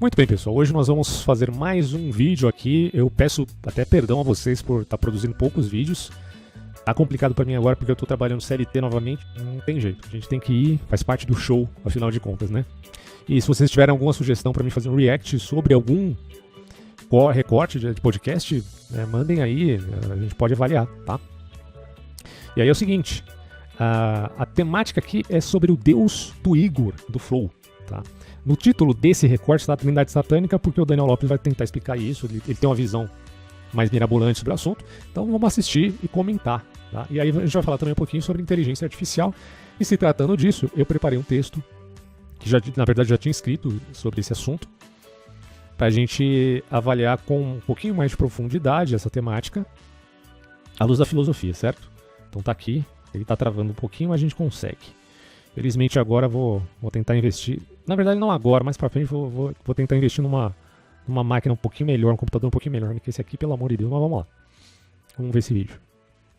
Muito bem, pessoal. Hoje nós vamos fazer mais um vídeo aqui. Eu peço até perdão a vocês por estar produzindo poucos vídeos. Tá complicado pra mim agora porque eu tô trabalhando CLT novamente. Não tem jeito. A gente tem que ir, faz parte do show, afinal de contas, né? E se vocês tiverem alguma sugestão pra mim fazer um react sobre algum recorte de podcast, mandem aí, a gente pode avaliar, tá? E aí é o seguinte, a temática aqui é sobre o deus do Igor, do Flow, tá? No título desse recorte está a Trindade Satânica, porque o Daniel Lopes vai tentar explicar isso, ele tem uma visão mais mirabolante sobre o assunto, então vamos assistir e comentar, tá? E aí a gente vai falar também um pouquinho sobre inteligência artificial, e se tratando disso, eu preparei um texto, que na verdade já tinha escrito sobre esse assunto, para a gente avaliar com um pouquinho mais de profundidade essa temática, à luz da filosofia, certo? Então tá aqui, ele tá travando um pouquinho, mas a gente consegue. Felizmente agora vou tentar investir, na verdade não agora, mais pra frente vou tentar investir numa máquina um pouquinho melhor, um computador um pouquinho melhor do que esse aqui, pelo amor de Deus, mas vamos lá. Vamos ver esse vídeo.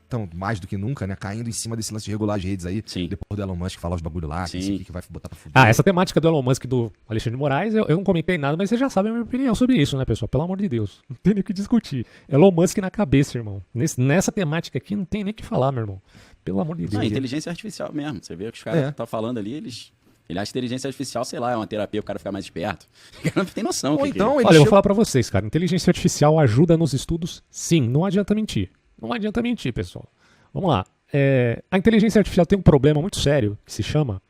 Então, mais do que nunca, né? Caindo em cima desse lance de regular as redes aí. Sim. Depois do Elon Musk falar os bagulho lá, que vai botar pra fuder. Essa temática do Elon Musk e do Alexandre de Moraes, eu não comentei nada, mas vocês já sabem a minha opinião sobre isso, né, pessoal? Pelo amor de Deus. Não tem nem o que discutir. Elon Musk na cabeça, irmão. Nessa temática aqui não tem nem o que falar, meu irmão. Pelo amor de Deus. Não, inteligência artificial mesmo. Você vê que os caras estão falando ali, ele acha inteligência artificial, sei lá, é uma terapia, o cara ficar mais esperto. O cara não tem noção. Ou então, Olha, eu vou falar pra vocês, cara. Inteligência artificial ajuda nos estudos? Sim, não adianta mentir. Não adianta mentir, pessoal. Vamos lá. A inteligência artificial tem um problema muito sério que se chama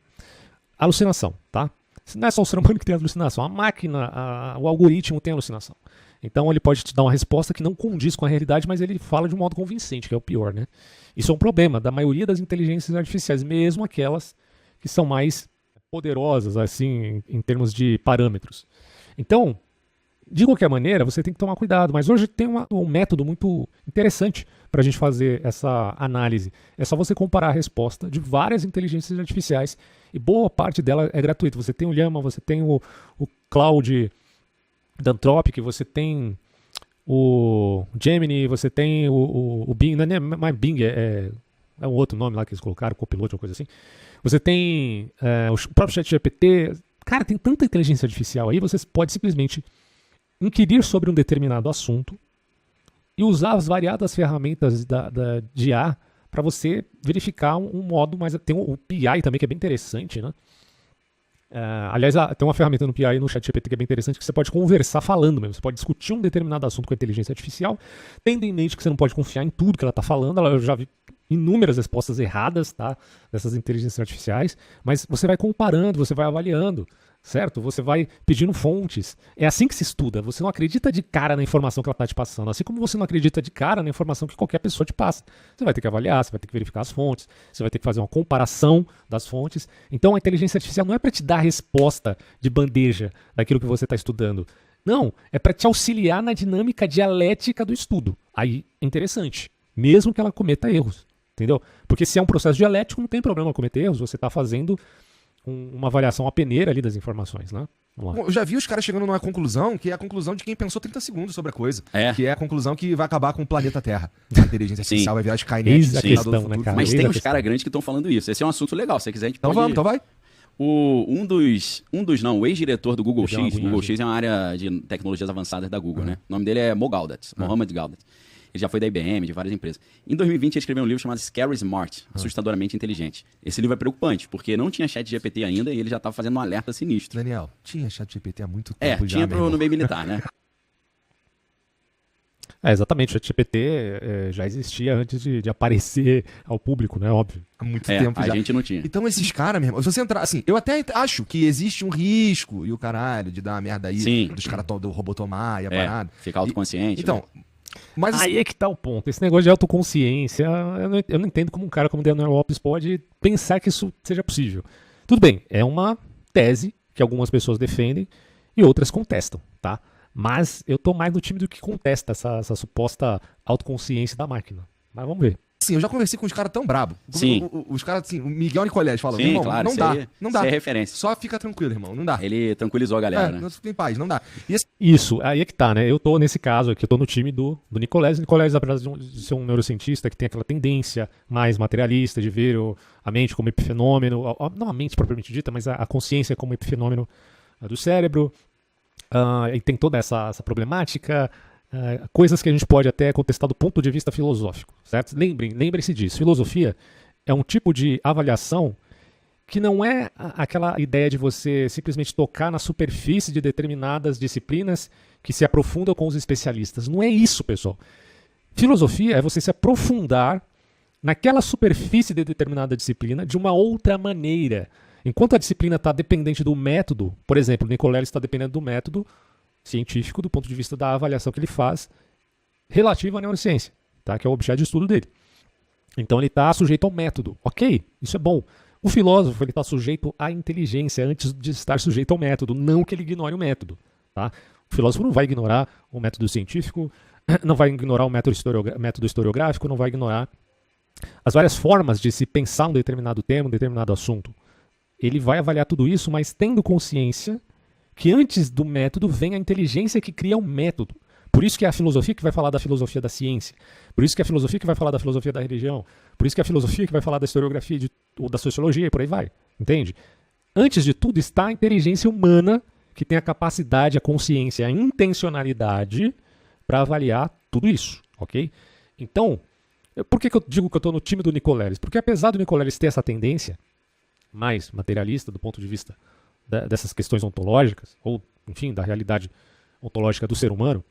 alucinação, tá? Não é só o ser humano que tem alucinação. A máquina, o algoritmo tem alucinação. Então ele pode te dar uma resposta que não condiz com a realidade, mas ele fala de um modo convincente, que é o pior, né? Isso é um problema da maioria das inteligências artificiais, mesmo aquelas que são mais poderosas, assim, em termos de parâmetros. Então, de qualquer maneira, você tem que tomar cuidado, mas hoje tem um método muito interessante para a gente fazer essa análise. É só você comparar a resposta de várias inteligências artificiais e boa parte dela é gratuita. Você tem o Llama, você tem o Claude da Anthropic, você tem o Gemini, você tem o Bing, não é mais Bing, é um outro nome lá que eles colocaram, Copilot, uma coisa assim. Você tem o próprio ChatGPT. Cara, tem tanta inteligência artificial aí, você pode simplesmente inquirir sobre um determinado assunto e usar as variadas ferramentas de IA para você verificar um modo mais... Tem o PI também, que é bem interessante, né? Aliás, tem uma ferramenta no PI e no ChatGPT que é bem interessante, que você pode conversar falando mesmo. Você pode discutir um determinado assunto com a inteligência artificial, tendo em mente que você não pode confiar em tudo que ela está falando. Eu já vi inúmeras respostas erradas, tá, dessas inteligências artificiais, mas você vai comparando, você vai avaliando, certo? Você vai pedindo fontes. É assim que se estuda. Você não acredita de cara na informação que ela está te passando, assim como você não acredita de cara na informação que qualquer pessoa te passa. Você vai ter que avaliar, você vai ter que verificar as fontes, você vai ter que fazer uma comparação das fontes. Então a inteligência artificial não é para te dar a resposta de bandeja daquilo que você está estudando. Não, é para te auxiliar na dinâmica dialética do estudo. Aí é interessante, mesmo que ela cometa erros. Entendeu? Porque se é um processo dialético, não tem problema cometer erros, você está fazendo uma avaliação a peneira ali das informações, né? Vamos lá. Eu já vi os caras chegando numa conclusão, que é a conclusão de quem pensou 30 segundos sobre a coisa. Que é a conclusão que vai acabar com o planeta Terra. A inteligência artificial vai virar Skynet. Eis a questão, né, cara? Mas tem uns caras grandes que estão falando isso. Esse é um assunto legal, se você quiser a gente então pode... vamos, então vai. O ex-diretor do Google X, o Google X é uma área de tecnologias avançadas da Google, né? O nome dele é Mohamed Gaudat. Ele já foi da IBM, de várias empresas. Em 2020, ele escreveu um livro chamado Scary Smart, Assustadoramente Inteligente. Esse livro é preocupante, porque não tinha chat GPT ainda e ele já estava fazendo um alerta sinistro. Daniel, tinha chat GPT há muito tempo já, tinha no meio militar, né? Exatamente, o ChatGPT já existia antes de aparecer ao público, né? Óbvio. Há muito tempo já. A gente não tinha. Então esses caras, meu irmão, se você entrar, assim, eu até acho que existe um risco, e o caralho, de dar uma merda aí, Sim. dos caras do robô tomar e a parada. Ficar autoconsciente. Então... Né? Mas... Aí é que tá o ponto. Esse negócio de autoconsciência, eu não entendo como um cara como o Daniel Lopes pode pensar que isso seja possível. Tudo bem, é uma tese que algumas pessoas defendem e outras contestam, tá? Mas eu tô mais no time do que contesta essa suposta autoconsciência da máquina. Mas vamos ver. Sim, eu já conversei com uns caras tão brabo. Sim. Os caras, assim, o Miguel Nicolés falando, Sim, irmão, claro, não dá. Isso é referência. Só fica tranquilo, irmão, não dá. Ele tranquilizou a galera, né? Não fica em paz, não dá. Isso, aí é que tá, né? Eu tô nesse caso aqui, eu tô no time do Nicolés. O Nicolés, apesar de ser um neurocientista que tem aquela tendência mais materialista de ver a mente como epifenômeno, não a mente propriamente dita, mas a consciência como epifenômeno do cérebro. E tem toda essa problemática, coisas que a gente pode até contestar do ponto de vista filosófico, certo? Lembrem-se disso. Filosofia é um tipo de avaliação que não é aquela ideia de você simplesmente tocar na superfície de determinadas disciplinas que se aprofundam com os especialistas. Não é isso, pessoal. Filosofia é você se aprofundar naquela superfície de determinada disciplina de uma outra maneira. Enquanto a disciplina está dependente do método, por exemplo, o Nicoleles está dependendo do método científico do ponto de vista da avaliação que ele faz relativo à neurociência, tá? Que é o objeto de estudo dele. Então ele está sujeito ao método. Ok, isso é bom. O filósofo ele está sujeito à inteligência antes de estar sujeito ao método, não que ele ignore o método. Tá? O filósofo não vai ignorar o método científico, não vai ignorar o método historiográfico, não vai ignorar as várias formas de se pensar um determinado tema, um determinado assunto. Ele vai avaliar tudo isso, mas tendo consciência que antes do método vem a inteligência que cria o método. Por isso que é a filosofia que vai falar da filosofia da ciência. Por isso que é a filosofia que vai falar da filosofia da religião. Por isso que é a filosofia que vai falar da historiografia ou da sociologia e por aí vai. Entende? Antes de tudo está a inteligência humana que tem a capacidade, a consciência, a intencionalidade para avaliar tudo isso. Ok? Então, por que eu digo que eu estou no time do Nicoleles? Porque apesar do Nicoleles ter essa tendência mais materialista do ponto de vista dessas questões ontológicas, ou, enfim, da realidade ontológica do ser humano,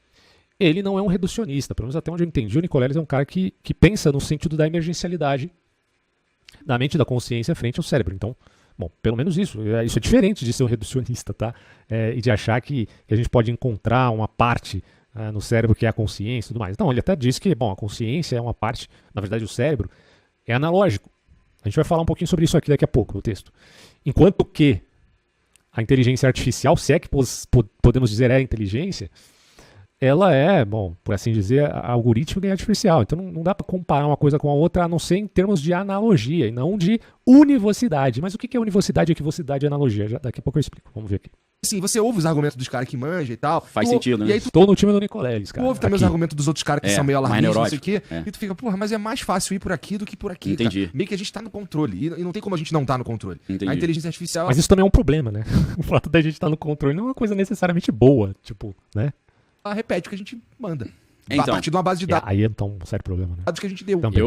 ele não é um reducionista, pelo menos até onde eu entendi. O Nicoleles é um cara que pensa no sentido da emergencialidade da mente e da consciência frente ao cérebro. Então, bom, pelo menos isso. Isso é diferente de ser um reducionista, tá? E de achar que a gente pode encontrar uma parte no cérebro que é a consciência e tudo mais. Não, ele até diz que, bom, a consciência é uma parte, na verdade o cérebro é analógico. A gente vai falar um pouquinho sobre isso aqui daqui a pouco no texto. Enquanto que a inteligência artificial, se é que podemos dizer é a inteligência, ela é, bom, por assim dizer, algorítmica e artificial. Então não dá para comparar uma coisa com a outra, a não ser em termos de analogia e não de univocidade. Mas o que é univocidade, equivocidade e analogia? Daqui a pouco eu explico. Vamos ver aqui. Sim, você ouve os argumentos dos caras que manjam e tal. Faz sentido, né? E aí Estou no time do Nicoleles, cara. Tu ouve também os argumentos dos outros caras que são meio alarmistas, não sei o quê. É. E tu fica, porra, mas é mais fácil ir por aqui do que por aqui. Entendi. Cara. Meio que a gente tá no controle. E não tem como a gente não tá no controle. Entendi. A inteligência artificial... Mas isso também é um problema, né? O fato da gente estar no controle não é uma coisa necessariamente boa, tipo, né? ela repete o que a gente manda. Então, a partir de uma base de dados Aí é então um sério problema, né? que a gente deu. Também.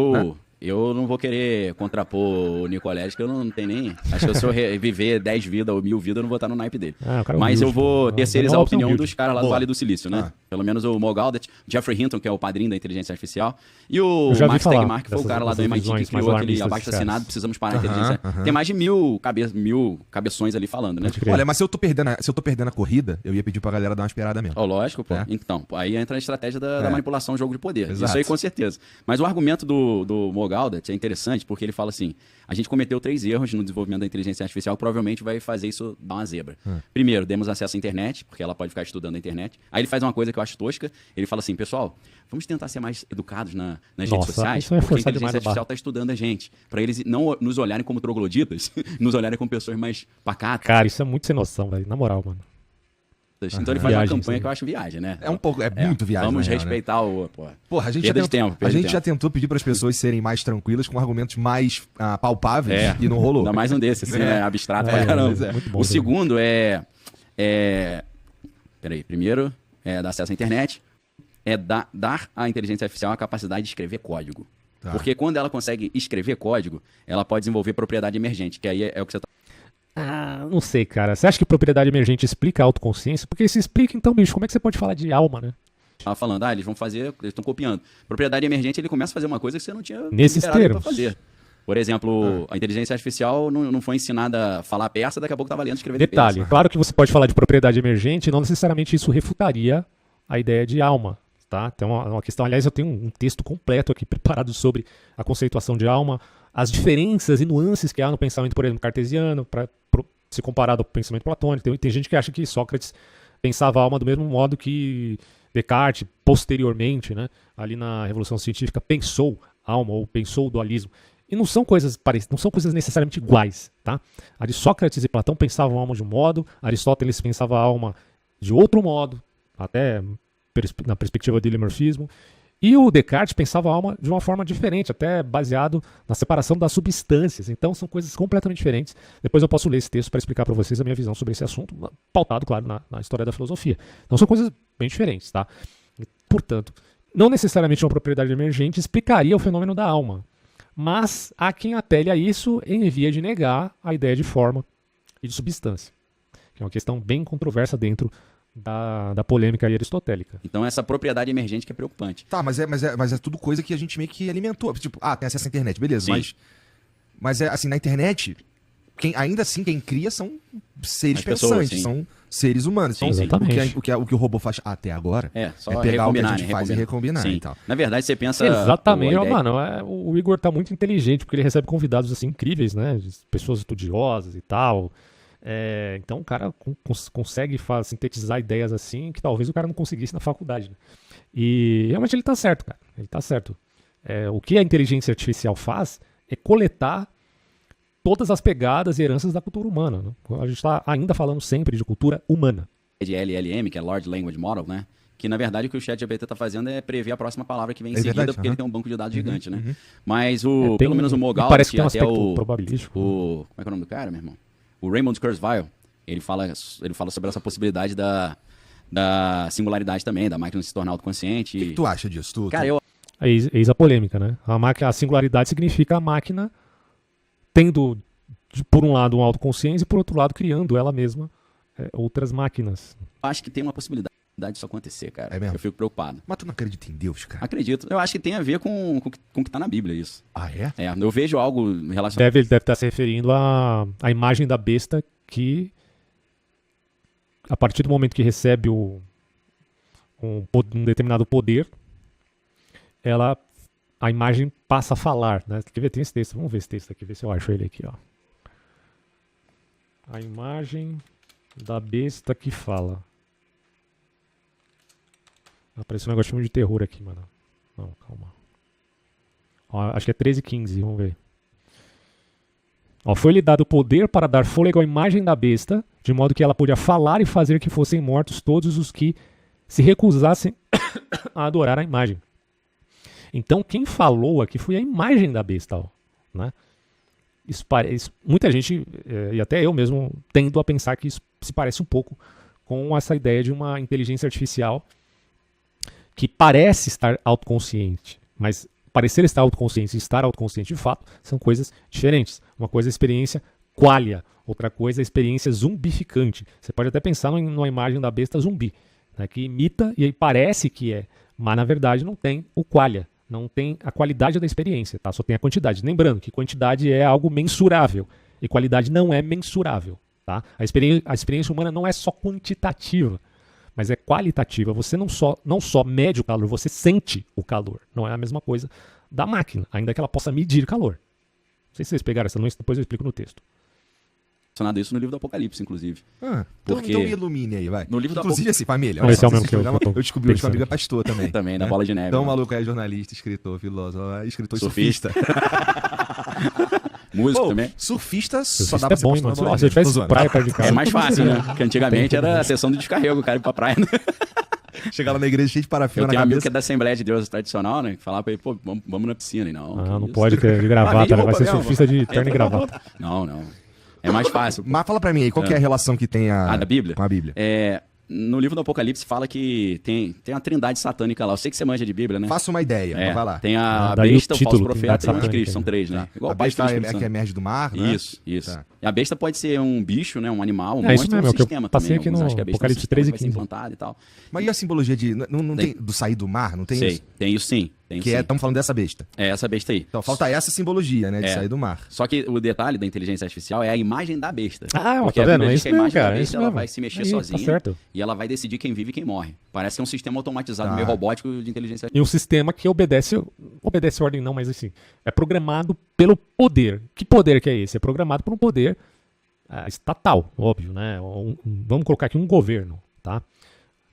Eu não vou querer contrapor o Nicoleles, que eu não tenho nem... Acho que se eu viver 10 vidas ou 1000 vidas, eu não vou estar no naipe dele. Mas eu vou terceirizar a opinião dos caras lá do Vale do Silício, né? Pelo menos o Mo Gaudet, Jeffrey Hinton, que é o padrinho da inteligência artificial, e o Max Tegmark, que foi o cara lá do MIT que criou aquele abaixo-assinado, precisamos parar a inteligência. Tem mais de 1000 cabeções ali falando, né? Olha, mas se eu tô perdendo a corrida, eu ia pedir pra galera dar uma esperada mesmo. Lógico, pô. Então, aí entra a estratégia da manipulação, jogo de poder. Exato. Isso aí com certeza. Mas o argumento do Mo Gaudet é interessante, porque ele fala assim, a gente cometeu 3 erros no desenvolvimento da inteligência artificial, provavelmente vai fazer isso dar uma zebra. Primeiro, demos acesso à internet, porque ela pode ficar estudando a internet. Aí ele faz uma coisa que eu acho tosca, ele fala assim, pessoal, vamos tentar ser mais educados nas redes sociais, isso é porque a forçar inteligência demais artificial está estudando a gente, para eles não nos olharem como trogloditas, nos olharem como pessoas mais pacatas. Cara, isso é muito sem noção, velho. Na moral, mano. Então ele faz Viagem, uma campanha sim. que eu acho viagem, né? É um pouco, muito viagem. Vamos na real, respeitar né? o... Porra, a gente, Perda de tempo, perda de tempo. já tentou pedir para as pessoas serem mais tranquilas com argumentos mais palpáveis e não rolou. Ainda mais um desses, assim, abstrato pra caramba. Muito bom, o segundo Peraí, primeiro é dar acesso à internet, é dar à inteligência artificial a capacidade de escrever código. Tá. Porque quando ela consegue escrever código, ela pode desenvolver propriedade emergente, que aí é o que você tá... Não sei, cara. Você acha que propriedade emergente explica a autoconsciência? Porque se explica, então, bicho, como é que você pode falar de alma, né? Tava falando, eles vão fazer, eles estão copiando. Propriedade emergente, ele começa a fazer uma coisa que você não tinha Nesses liberado ele termos. pra fazer. Por exemplo, a inteligência artificial não foi ensinada a falar peça, daqui a pouco estava lendo escrever Detalhe, peça. claro que você pode falar de propriedade emergente, não necessariamente isso refutaria a ideia de alma, tá? Tem uma questão, aliás, eu tenho um texto completo aqui preparado sobre a conceituação de alma, as diferenças e nuances que há no pensamento, por exemplo, cartesiano, se comparado ao pensamento platônico. Tem gente que acha que Sócrates pensava a alma do mesmo modo que Descartes, posteriormente, né, ali na Revolução Científica, pensou alma ou pensou o dualismo. E não são coisas parecidas, não são coisas necessariamente iguais, tá? Sócrates e Platão pensavam a alma de um modo, Aristóteles pensava a alma de outro modo, até na perspectiva do heliomorfismo, E o Descartes pensava a alma de uma forma diferente, até baseado na separação das substâncias. Então são coisas completamente diferentes. Depois eu posso ler esse texto para explicar para vocês a minha visão sobre esse assunto, pautado, claro, na história da filosofia. Então são coisas bem diferentes, tá? Portanto, não necessariamente uma propriedade emergente explicaria o fenômeno da alma. Mas há quem apele a isso em via de negar a ideia de forma e de substância, que é uma questão bem controversa dentro da polêmica aristotélica. Então essa propriedade emergente que é preocupante. Tá, mas é tudo coisa que a gente meio que alimentou. Tipo, tem acesso à internet, beleza. Sim. Mas é assim, na internet, ainda assim, quem cria são seres As pessoas, pensantes, sim. são seres humanos. Sim, Então, sim. Exatamente. o que o robô faz até agora Só pegar o que a recombinar, gente né? faz e recombinar Sim. e tal. Na verdade, você pensa... Exatamente, a ideia- mano. O Igor tá muito inteligente, porque ele recebe convidados assim incríveis, né? De pessoas estudiosas e tal. Então o cara consegue sintetizar ideias assim que talvez o cara não conseguisse na faculdade. Né? E realmente ele tá certo, cara. Ele tá certo. O que a inteligência artificial faz é coletar todas as pegadas e heranças da cultura humana. Né? A gente está ainda falando sempre de cultura humana. de LLM, que é Large Language Model, né? Que, na verdade, o que o ChatGPT está fazendo é prever a próxima palavra que vem em seguida, verdade, porque ele tem um banco de dados gigante, né? uhum. Mas, pelo menos o me Mogalt parece que e tem um até aspecto probabilístico. como é que é o nome do cara, meu irmão? O Raymond Kurzweil, ele fala sobre essa possibilidade da singularidade também, da máquina se tornar autoconsciente. O que tu acha disso? Cara, eu Eis a polêmica, né? A singularidade significa a máquina tendo, por um lado, uma autoconsciência e, por outro lado, criando ela mesma outras máquinas. acho que tem uma possibilidade disso acontecer, cara. É mesmo? Eu fico preocupado. Mas tu não acredita em Deus, cara? Acredito. Eu acho que tem a ver com o que tá na Bíblia, isso. Ah, é? Eu vejo algo relacionado... Ele deve estar se referindo à imagem da besta que, a partir do momento que recebe um determinado poder, a imagem passa a falar, né? Quer ver? Tem esse texto. Vamos ver esse texto aqui, ver se eu acho ele aqui, ó. A imagem da besta que fala. Apareceu um negocinho de terror aqui, mano. Não, calma. Ó, acho que é 13:15, vamos ver. Ó, foi-lhe dado o poder para dar fôlego à imagem da besta, de modo que ela podia falar e fazer que fossem mortos todos os que se recusassem a adorar a imagem. Então, quem falou aqui foi a imagem da besta, ó, né? Muita gente, e até eu mesmo, tendo a pensar que isso se parece um pouco com essa ideia de uma inteligência artificial que parece estar autoconsciente, mas parecer estar autoconsciente e estar autoconsciente de fato são coisas diferentes. Uma coisa é a experiência qualia, outra coisa é a experiência zumbificante. Você pode até pensar numa imagem da besta zumbi, né, que imita e aí parece que é, mas na verdade não tem o qualia. Não tem a qualidade da experiência, tá? Só tem a quantidade. Lembrando que quantidade é algo mensurável e qualidade não é mensurável, tá? A experiência humana não é só quantitativa, mas é qualitativa. Você não só mede o calor, você sente o calor. Não é a mesma coisa da máquina, ainda que ela possa medir calor. Não sei se vocês pegaram essa nuance, depois eu explico no texto. Relacionado isso no livro do Apocalipse, inclusive. Então me ilumine aí, vai. No livro Inclusive, assim, família. Não, esse é o olha mesmo só, que eu eu descobri hoje que o amigo é pastor também. Também, da né? Bola de Neve. Então o né? maluco é jornalista, escritor, filósofo, escritor e Surfista. surfista. Músico Pô, também. surfista só Isso dá é pra ser bom, pastor mano. na bola Se de eu neve. Tô tivesse zoando. praia perto de casa. É mais fácil, né? Porque antigamente era a sessão de descarrego, o cara ir pra praia. Né? Chegar lá na igreja cheio de parafina Eu na tenho um amigo cabeça. que é da Assembleia de Deus tradicional, né? Que falava pra ele, pô, vamos na piscina. E não, Ah, não isso? pode ter de Ah, gravata, nem né? Vai roupa ser mesmo. surfista de terno e gravata. Não. É mais fácil. Mas fala pra mim aí, qual que é a relação que tem Da Bíblia? com a Bíblia? No livro do Apocalipse fala que tem uma trindade satânica lá. Eu sei que você manja de Bíblia, né? Faça uma ideia, mas vai lá. Tem a daí o besta, o falso título, profeta e o Trindade anticristo. satânica. São três, né? Igual A o Pai, besta Filho e é Espírito que Santo. emerge do mar, né? Isso. Tá. E a besta pode ser um bicho, né? Um animal, um É isso monstro, mesmo, um é o que eu sistema passei também. aqui Alguns no acham que a besta Apocalipse é um sistema que vai 13:15. ser implantado e tal. Mas e a simbologia de... Não tem do sair do mar? Não tem Sei, isso? tem isso sim. Tem Que sim. estamos falando dessa besta. É essa besta aí. Então falta essa simbologia, né? De sair do mar. Só que o detalhe da inteligência artificial é a imagem da besta. Ah, porque tá a vendo? Bíblia É diz isso que a mesmo, imagem da cara. É besta isso ela mesmo. vai se mexer Aí, tá sozinha certo. e ela vai decidir quem vive e quem morre. Parece que é um sistema automatizado, Tá. meio robótico de inteligência E um sistema que obedece ordem não, mas assim, é programado pelo poder. Que poder que é esse? É programado por um poder estatal, óbvio, né? Vamos colocar aqui um governo, tá?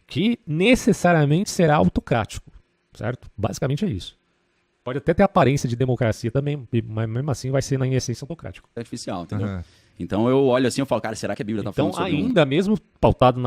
Que necessariamente será autocrático, certo? Basicamente é isso. Pode até ter aparência de democracia também, mas mesmo assim vai ser na essência autocrático. artificial, entendeu? Aham. Então eu olho assim e falo, cara, será que a Bíblia tá Então, falando sobre ainda mesmo pautado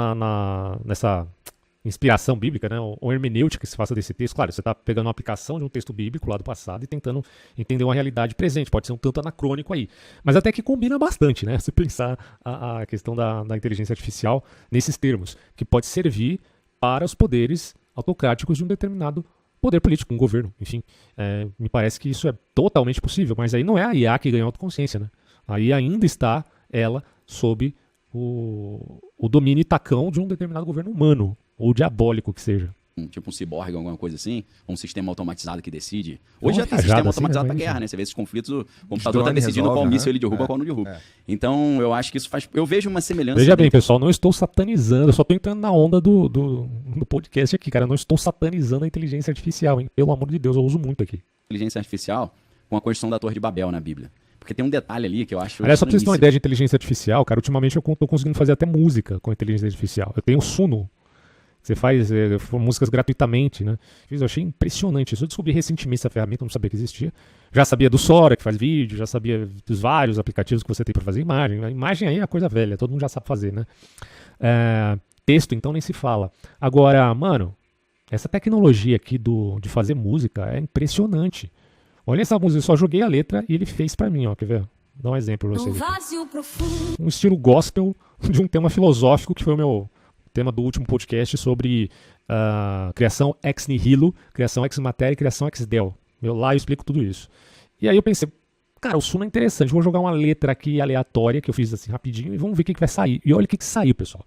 inspiração bíblica, né, ou hermenêutica que se faça desse texto. Claro, você está pegando uma aplicação de um texto bíblico lá do passado e tentando entender uma realidade presente. Pode ser um tanto anacrônico aí. Mas até que combina bastante, né? Se pensar a questão da inteligência artificial nesses termos, que pode servir para os poderes autocráticos de um determinado poder político, um governo, enfim. Me parece que isso é totalmente possível, mas aí não é a IA que ganha autoconsciência, né? Aí ainda está ela sob o domínio e tacão de um determinado governo humano, ou diabólico que seja. Tipo um ciborgue, alguma coisa assim, um sistema automatizado que decide. Hoje já tem sistema automatizado pra guerra, né? Você vê esses conflitos, o computador tá decidindo qual míssil ele derruba, qual não derruba. Então, eu acho que isso faz... Eu vejo uma semelhança... Veja bem, pessoal, não estou satanizando, eu só tô entrando na onda do podcast aqui, cara. Eu não estou satanizando a inteligência artificial, hein? Pelo amor de Deus, eu uso muito aqui. Inteligência artificial com a construção da Torre de Babel na Bíblia. Porque tem um detalhe ali que eu acho... Aliás, só pra vocês terem uma ideia de inteligência artificial, cara, ultimamente eu tô conseguindo fazer até música com inteligência artificial. Eu tenho o Suno. Você faz músicas gratuitamente, né? Eu achei impressionante isso. Eu descobri recentemente essa ferramenta, não sabia que existia. Já sabia do Sora, que faz vídeo, já sabia dos vários aplicativos que você tem para fazer imagem. A imagem aí é a coisa velha, todo mundo já sabe fazer, né? Texto, então, nem se fala. Agora, mano, essa tecnologia aqui de fazer música é impressionante. Olha essa música, eu só joguei a letra e ele fez pra mim, ó, quer ver? Dá um exemplo pra vocês aqui. Um estilo gospel de um tema filosófico que foi o meu tema do último podcast sobre criação ex nihilo, criação ex matéria e criação ex del. Lá eu explico tudo isso. E aí eu pensei, cara, o Suno é interessante, vou jogar uma letra aqui aleatória que eu fiz assim rapidinho e vamos ver o que vai sair. E olha o que saiu, pessoal.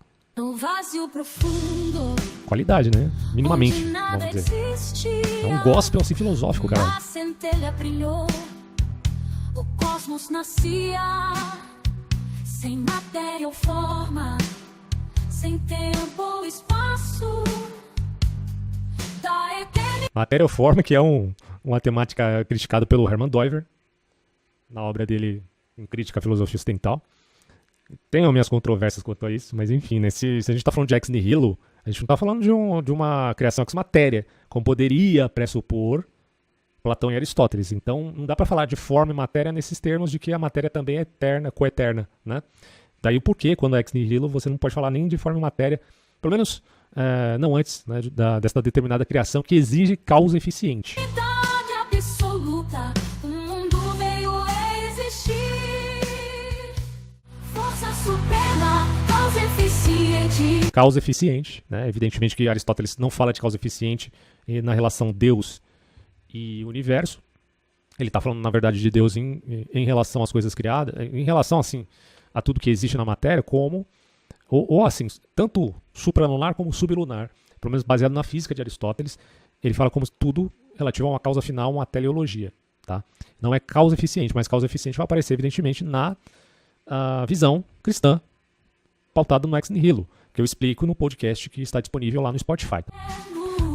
Qualidade, né? Minimamente, vamos dizer. É um gospel assim filosófico, cara. Na centelha brilhou, o cosmos nascia, sem matéria ou forma, sem tempo ou espaço. Da eternidade. Matéria ou forma, que é uma temática criticada pelo Hermann Doiver, na obra dele em Crítica à Filosofia Ocidental. Tenho minhas controvérsias quanto a isso, mas enfim, né, se a gente está falando de ex nihilo, a gente não está falando de uma criação ex matéria, como poderia pressupor Platão e Aristóteles. Então não dá para falar de forma e matéria nesses termos de que a matéria também é eterna, coeterna, né? Daí o porquê, quando é ex nihilo, você não pode falar nem de forma e matéria, pelo menos não antes, né, dessa determinada criação que exige causa eficiente. Absoluta, o mundo veio a existir. Força suprema, causa eficiente. Causa eficiente, né? Evidentemente que Aristóteles não fala de causa eficiente na relação Deus e universo. Ele está falando, na verdade, de Deus em relação às coisas criadas, em relação, assim, a tudo que existe na matéria, como, ou assim, tanto supralunar como sublunar. Pelo menos baseado na física de Aristóteles, ele fala como tudo relativo a uma causa final, uma teleologia. Tá? Não é causa eficiente, mas causa eficiente vai aparecer, evidentemente, na visão cristã, pautada no ex nihilo, que eu explico no podcast que está disponível lá no Spotify.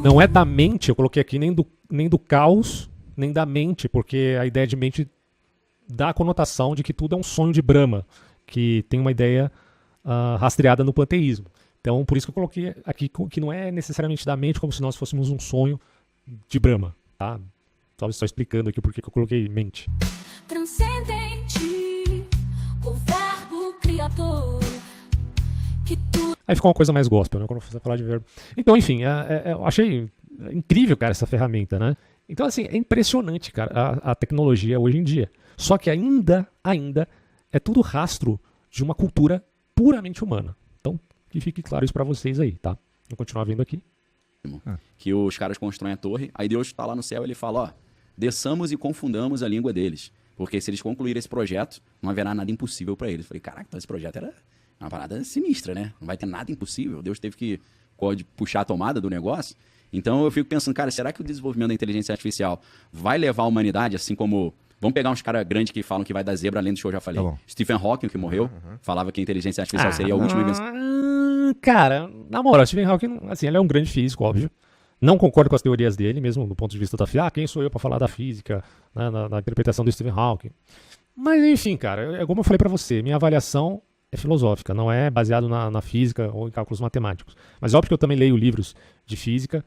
Não é da mente, eu coloquei aqui, nem do caos, nem da mente, porque a ideia de mente dá a conotação de que tudo é um sonho de Brahma, que tem uma ideia rastreada no panteísmo. Então, por isso que eu coloquei aqui que não é necessariamente da mente, como se nós fôssemos um sonho de Brahma. Tá? Só explicando aqui porque que eu coloquei mente. Transcendente, o verbo criador. Aí ficou uma coisa mais gospel, né? Quando você falar de verbo. Então, enfim, eu achei incrível, cara, essa ferramenta, né? Então, assim, é impressionante, cara, a tecnologia hoje em dia. Só que ainda é tudo rastro de uma cultura puramente humana. Então, que fique claro isso pra vocês aí, tá? Vou continuar vendo aqui. Que os caras constroem a torre, aí Deus está lá no céu e ele fala, ó, desçamos e confundamos a língua deles. Porque se eles concluírem esse projeto, não haverá nada impossível pra eles. Eu falei, caraca, então esse projeto era uma parada sinistra, né? Não vai ter nada impossível. Deus teve que puxar a tomada do negócio. Então eu fico pensando, cara, será que o desenvolvimento da inteligência artificial vai levar a humanidade, assim como... Vamos pegar uns caras grandes que falam que vai dar zebra, além do que eu já falei. Tá, Stephen Hawking, que morreu, falava que a inteligência artificial seria a última invenção. Cara, na moral, Stephen Hawking, assim, ele é um grande físico, óbvio. Não concordo com as teorias dele, mesmo do ponto de vista da física. Quem sou eu para falar da física, né, da interpretação do Stephen Hawking? Mas, enfim, cara, é como eu falei para você, minha avaliação é filosófica, não é baseado na física ou em cálculos matemáticos. Mas óbvio que eu também leio livros de física,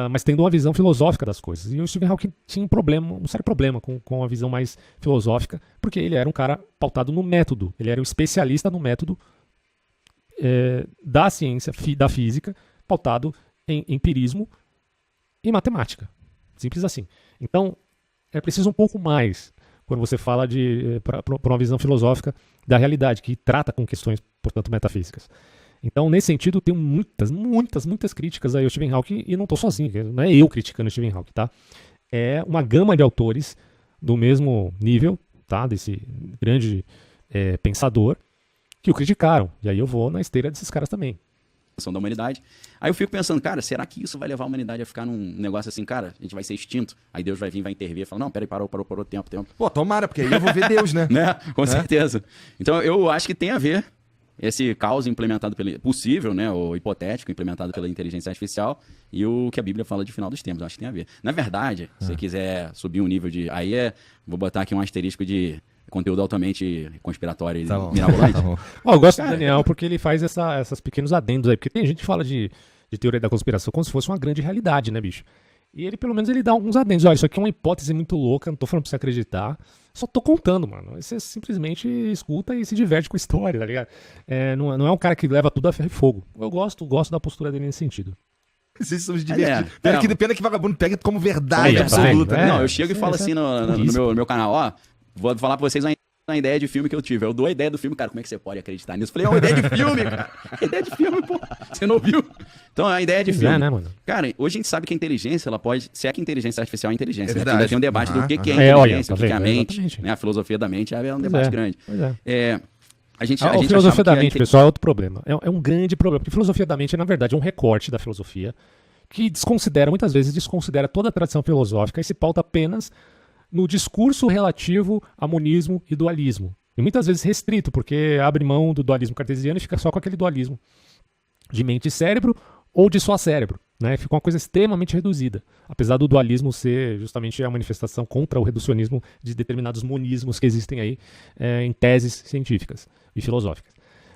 mas tendo uma visão filosófica das coisas. E o Stephen Hawking tinha um sério problema com a visão mais filosófica, porque ele era um cara pautado no método, ele era um especialista no método da ciência, da física, pautado em empirismo e matemática. Simples assim. Então, é preciso um pouco mais quando você fala para uma visão filosófica da realidade, que trata com questões, portanto, metafísicas. Então, nesse sentido, tem muitas críticas aí ao Stephen Hawking, e não estou sozinho, não é eu criticando o Stephen Hawking, tá? É uma gama de autores do mesmo nível, tá? Desse grande pensador, que o criticaram. E aí eu vou na esteira desses caras também. Da humanidade. Aí eu fico pensando, cara, será que isso vai levar a humanidade a ficar num negócio assim, cara, a gente vai ser extinto, aí Deus vai vir, vai intervir e falar, não, peraí, parou, tempo. Pô, tomara, porque aí eu vou ver Deus, né? Né? Com certeza. Então eu acho que tem a ver esse caos implementado possível, né, ou hipotético, implementado pela inteligência artificial, e o que a Bíblia fala de final dos tempos. Eu acho que tem a ver. Na verdade, se você quiser subir um nível de... Vou botar aqui um asterisco de conteúdo altamente conspiratório e mirabolante. Tá bom. Eu gosto do Daniel porque ele faz esses pequenos adendos aí, porque tem gente que fala de teoria da conspiração como se fosse uma grande realidade, né, bicho? E ele, pelo menos, ele dá alguns adendos. Olha, isso aqui é uma hipótese muito louca, não tô falando pra você acreditar, só tô contando, mano. Você simplesmente escuta e se diverte com a história, tá ligado? Não é um cara que leva tudo a ferro e fogo. Eu gosto da postura dele nesse sentido. Vocês são divertidos. Pena que vagabundo pega como verdade absoluta. Não, eu chego e falo assim no meu canal, ó, vou falar pra vocês uma ideia de filme que eu tive. Eu dou a ideia do filme, cara, como é que você pode acreditar nisso? Eu falei, é uma ideia de filme, cara. Ideia de filme, pô. Você não ouviu? Então, é a ideia de filme. Né, mano? Cara, hoje a gente sabe que a inteligência, ela pode... Se é que a inteligência artificial é inteligência. É né? verdade. Ainda tem um debate do que é inteligência, o que é a mente. Exatamente. Né? A filosofia da mente é um debate grande. A filosofia da mente, pessoal, é outro problema. É um grande problema. Porque filosofia da mente, na verdade, é um recorte da filosofia que muitas vezes desconsidera toda a tradição filosófica e se pauta apenas no discurso relativo a monismo e dualismo. E muitas vezes restrito, porque abre mão do dualismo cartesiano e fica só com aquele dualismo de mente e cérebro ou de só cérebro. Né? Fica uma coisa extremamente reduzida. Apesar do dualismo ser justamente a manifestação contra o reducionismo de determinados monismos que existem aí em teses científicas e filosóficas.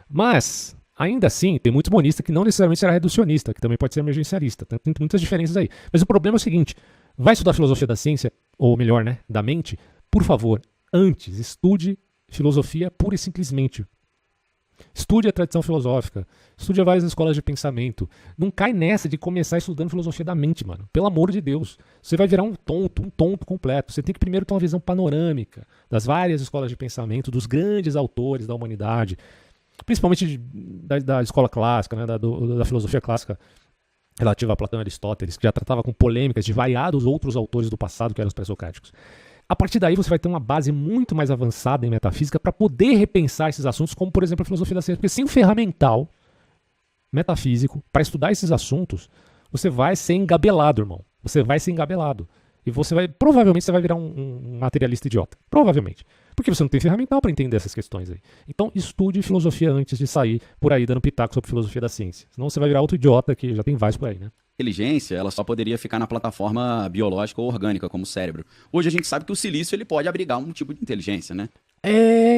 Mas, ainda assim, tem muitos monistas que não necessariamente será reducionista, que também pode ser emergencialista. Tem muitas diferenças aí. Mas o problema é o seguinte, vai estudar filosofia da ciência, ou melhor, né, da mente, por favor, antes estude filosofia pura e simplesmente. Estude a tradição filosófica, estude várias escolas de pensamento. Não cai nessa de começar estudando filosofia da mente, mano. Pelo amor de Deus. Você vai virar um tonto completo. Você tem que primeiro ter uma visão panorâmica das várias escolas de pensamento, dos grandes autores da humanidade, principalmente da escola clássica, né, da filosofia clássica relativa a Platão e Aristóteles, que já tratava com polêmicas de variados outros autores do passado, que eram os pré-socráticos. A partir daí você vai ter uma base muito mais avançada em metafísica para poder repensar esses assuntos, como por exemplo a filosofia da ciência. Porque sem um ferramental metafísico para estudar esses assuntos, você vai ser engabelado, irmão. Você vai ser engabelado. E provavelmente você vai virar um materialista idiota. Provavelmente. Porque você não tem ferramental para entender essas questões aí. Então estude filosofia antes de sair por aí dando pitaco sobre filosofia da ciência. Senão você vai virar outro idiota, que já tem vários por aí, né? Inteligência, ela só poderia ficar na plataforma biológica ou orgânica, como o cérebro. Hoje a gente sabe que o silício ele pode abrigar um tipo de inteligência, né?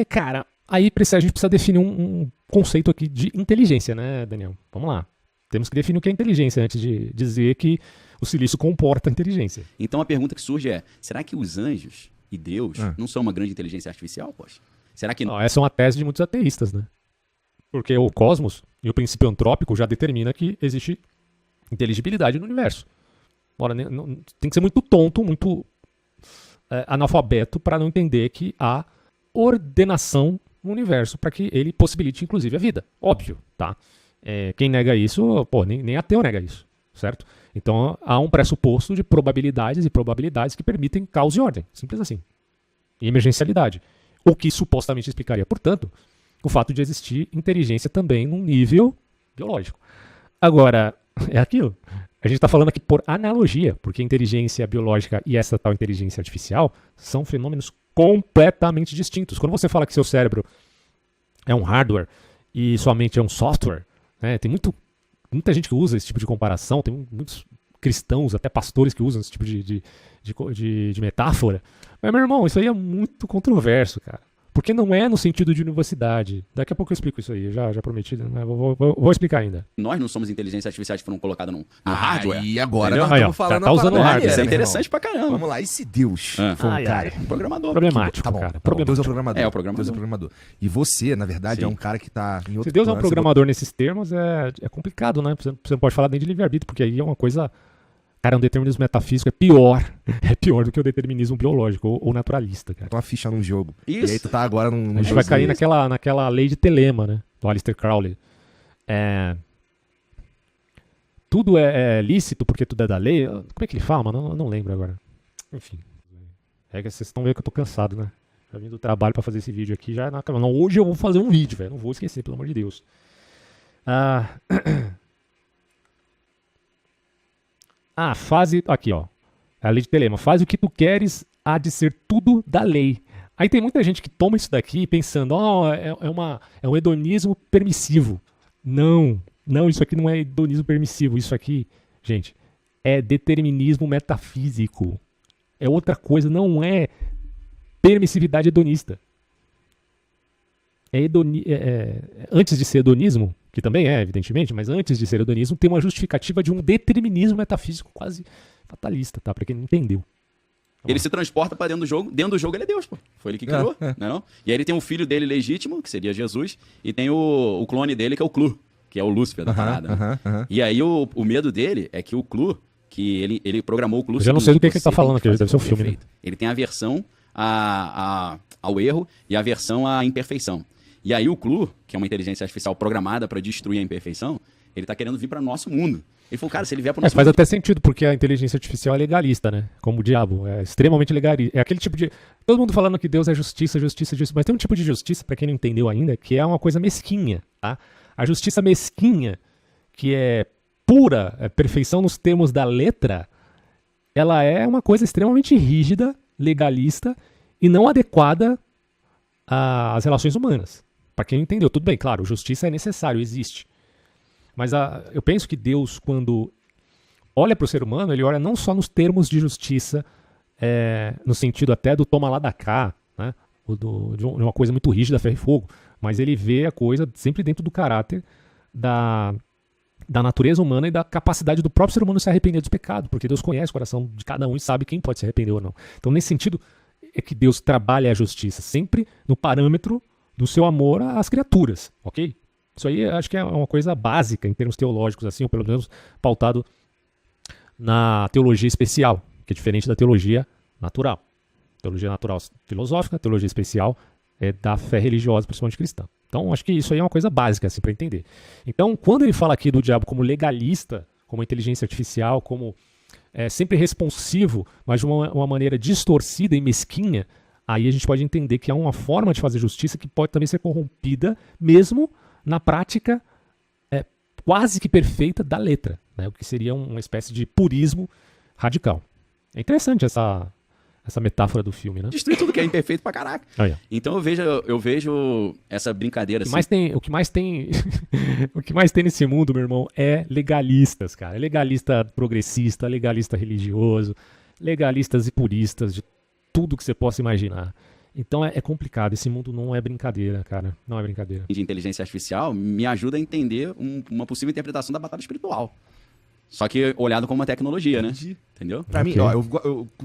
Cara, aí a gente precisa definir um conceito aqui de inteligência, né, Daniel? Vamos lá. Temos que definir o que é inteligência antes de dizer que o silício comporta inteligência. Então a pergunta que surge é, será que os anjos e Deus não são uma grande inteligência artificial, poxa? Será que não? Essa é uma tese de muitos ateístas, né? Porque o cosmos e o princípio antrópico já determina que existe inteligibilidade no universo. Ora, tem que ser muito tonto, muito analfabeto para não entender que há ordenação no universo para que ele possibilite, inclusive, a vida. Óbvio, tá? Quem nega isso, nem ateu nega isso, certo? Então há um pressuposto de probabilidades e probabilidades que permitem causa e ordem. Simples assim. E emergencialidade. O que supostamente explicaria, portanto, o fato de existir inteligência também num nível biológico. Agora, é aquilo. A gente está falando aqui por analogia, porque inteligência biológica e essa tal inteligência artificial são fenômenos completamente distintos. Quando você fala que seu cérebro é um hardware e sua mente é um software, né, tem muita gente que usa esse tipo de comparação, tem muitos cristãos, até pastores que usam esse tipo de metáfora. Mas, meu irmão, isso aí é muito controverso, cara. Porque não é no sentido de universidade. Daqui a pouco eu explico isso aí, já prometi, mas vou explicar ainda. Nós não somos inteligências artificiais que foram colocadas no hardware. E agora Entendeu? nós Aí, estamos ó, falando tá usando parada hardware. Isso é maneira, meu interessante pra irmão. caramba. Vamos lá, e se Deus Ah. for um Ai, cara... ai. Programador. Problemático, Tá bom, cara. Deus é o Problemático. programador. É, o programador. Deus é o programador. E você, na verdade, Sim. é um cara que tá em outro Se Deus é um plano, programador nesses termos, é complicado, né? Você não pode falar nem de livre-arbítrio, porque aí é uma coisa... Cara, um determinismo metafísico é pior. É pior do que o determinismo biológico ou naturalista, cara. Bota uma ficha num jogo. Isso. E aí tu tá agora num A gente vai cair naquela lei de Telema, né? Do Aleister Crowley. Tudo é lícito porque tudo é da lei. Como é que ele fala, mano? Eu não lembro agora. Enfim. É que vocês estão vendo que eu tô cansado, né? Já vim do trabalho pra fazer esse vídeo aqui. Não, hoje eu vou fazer um vídeo, velho. Não vou esquecer, pelo amor de Deus. Fase... Aqui, ó. É a lei de Telema. Faz o que tu queres, há de ser tudo da lei. Aí tem muita gente que toma isso daqui pensando, é um hedonismo permissivo. Não, isso aqui não é hedonismo permissivo. Isso aqui, gente, é determinismo metafísico. É outra coisa, não é permissividade hedonista. Antes de ser hedonismo, que também é, evidentemente, mas antes de ser hedonismo, tem uma justificativa de um determinismo metafísico quase fatalista, tá? Pra quem não entendeu. Ele se transporta pra dentro do jogo ele é Deus, pô. Foi ele que criou, não? E aí ele tem o filho dele legítimo, que seria Jesus, e tem o clone dele, que é o Clu, que é o Lúcifer da parada. Né? E aí o medo dele é que o Clu, que ele programou o Clu... Eu já não sei do que ele tá falando aqui, deve ser um filme, né? Ele tem aversão ao erro e aversão à imperfeição. E aí o Clu, que é uma inteligência artificial programada pra destruir a imperfeição, ele tá querendo vir para nosso mundo. Ele falou, cara, se ele vier pro nosso faz mundo... até sentido, porque a inteligência artificial é legalista, né? Como o diabo. É extremamente legalista. É aquele tipo de... Todo mundo falando que Deus é justiça, mas tem um tipo de justiça, pra quem não entendeu ainda, que é uma coisa mesquinha, tá? A justiça mesquinha, que é pura, é perfeição nos termos da letra, ela é uma coisa extremamente rígida, legalista e não adequada às relações humanas. Pra quem não entendeu, tudo bem, claro, justiça é necessário, existe. Mas eu penso que Deus, quando olha para o ser humano, ele olha não só nos termos de justiça, no sentido até do toma lá da cá, né? De uma coisa muito rígida, ferro e fogo, mas ele vê a coisa sempre dentro do caráter da natureza humana e da capacidade do próprio ser humano se arrepender dos pecados, porque Deus conhece o coração de cada um e sabe quem pode se arrepender ou não. Então, nesse sentido, é que Deus trabalha a justiça sempre no parâmetro do seu amor às criaturas, ok? Isso aí acho que é uma coisa básica em termos teológicos, assim, ou pelo menos pautado na teologia especial, que é diferente da teologia natural. Teologia natural filosófica, teologia especial é da fé religiosa, principalmente cristã. Então, acho que isso aí é uma coisa básica, assim, para entender. Então, quando ele fala aqui do diabo como legalista, como inteligência artificial, como sempre responsivo, mas de uma maneira distorcida e mesquinha, aí a gente pode entender que há uma forma de fazer justiça que pode também ser corrompida, mesmo na prática quase que perfeita da letra, né? O que seria uma espécie de purismo radical. É interessante essa metáfora do filme, né? Destruir tudo que é imperfeito pra caraca. Então eu vejo essa brincadeira assim. O que mais tem o que mais tem nesse mundo, meu irmão, é legalistas, cara. É legalista progressista, legalista religioso, legalistas e puristas de tudo que você possa imaginar. Então é complicado, esse mundo não é brincadeira, cara, não é brincadeira. De inteligência artificial me ajuda a entender uma possível interpretação da batalha espiritual. Só que olhado como uma tecnologia, né? Entendeu? Pra mim, ó,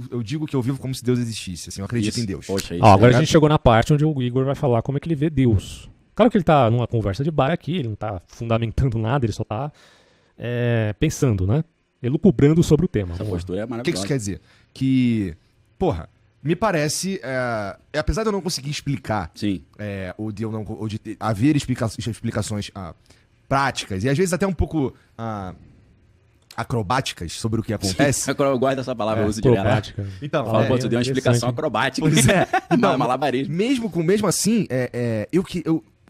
eu digo que eu vivo como se Deus existisse, assim, eu acredito em Deus. Poxa, isso agora a gente chegou na parte onde o Igor vai falar como é que ele vê Deus. Claro que ele tá numa conversa de bar aqui, ele não tá fundamentando nada, ele só tá pensando, né? Elucubrando sobre o tema. Essa postura é maravilhosa. O que isso quer dizer? Que, porra, me parece, apesar de eu não conseguir explicar, Sim. ou de haver explicações práticas, e às vezes até um pouco acrobáticas sobre o que acontece. Eu gosto dessa palavra, eu uso direto. Então, Fala, tu deu uma explicação acrobática. Pois é. Não, malabarismo. Mesmo assim,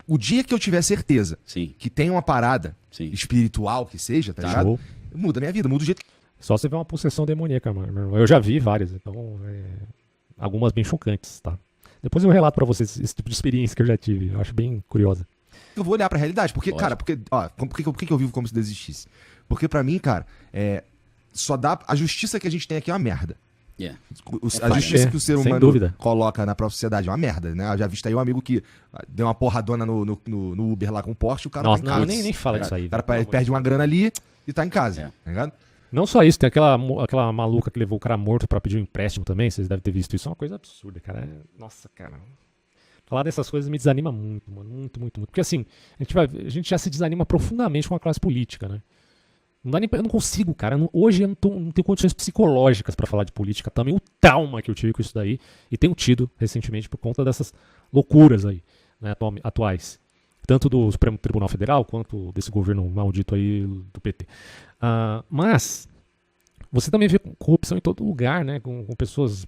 o dia que eu tiver certeza Sim. que tem uma parada Sim. espiritual que seja, tá ligado? Muda a minha vida, muda o jeito que... Só você vê uma possessão demoníaca, mano. Eu já vi várias, então algumas bem chocantes, tá? Depois eu relato pra vocês esse tipo de experiência que eu já tive. Eu acho bem curiosa. Eu vou olhar pra realidade, porque, cara, por que eu vivo como se Deus existisse? Porque pra mim, cara, só dá... A justiça que a gente tem aqui é uma merda. A justiça que o ser sem humano dúvida. coloca na própria sociedade é uma merda, né? Eu já vi aí um amigo que deu uma porradona no Uber lá com o Porsche, o cara Nossa, tá em casa. nem fala disso aí. O cara velho. perde uma grana ali e tá em casa, tá ligado? Não só isso, tem aquela maluca que levou o cara morto pra pedir um empréstimo também, vocês devem ter visto isso, é uma coisa absurda, cara. Nossa, cara. Falar dessas coisas me desanima muito, mano, muito. Porque assim, a gente já se desanima profundamente com a classe política, né? Não dá nem eu não consigo, cara. Hoje eu não tenho condições psicológicas pra falar de política também. O trauma que eu tive com isso daí, e tenho tido recentemente por conta dessas loucuras aí, né, atuais. Tanto do Supremo Tribunal Federal, quanto desse governo maldito aí do PT. Mas você também vê corrupção em todo lugar, né? Com pessoas.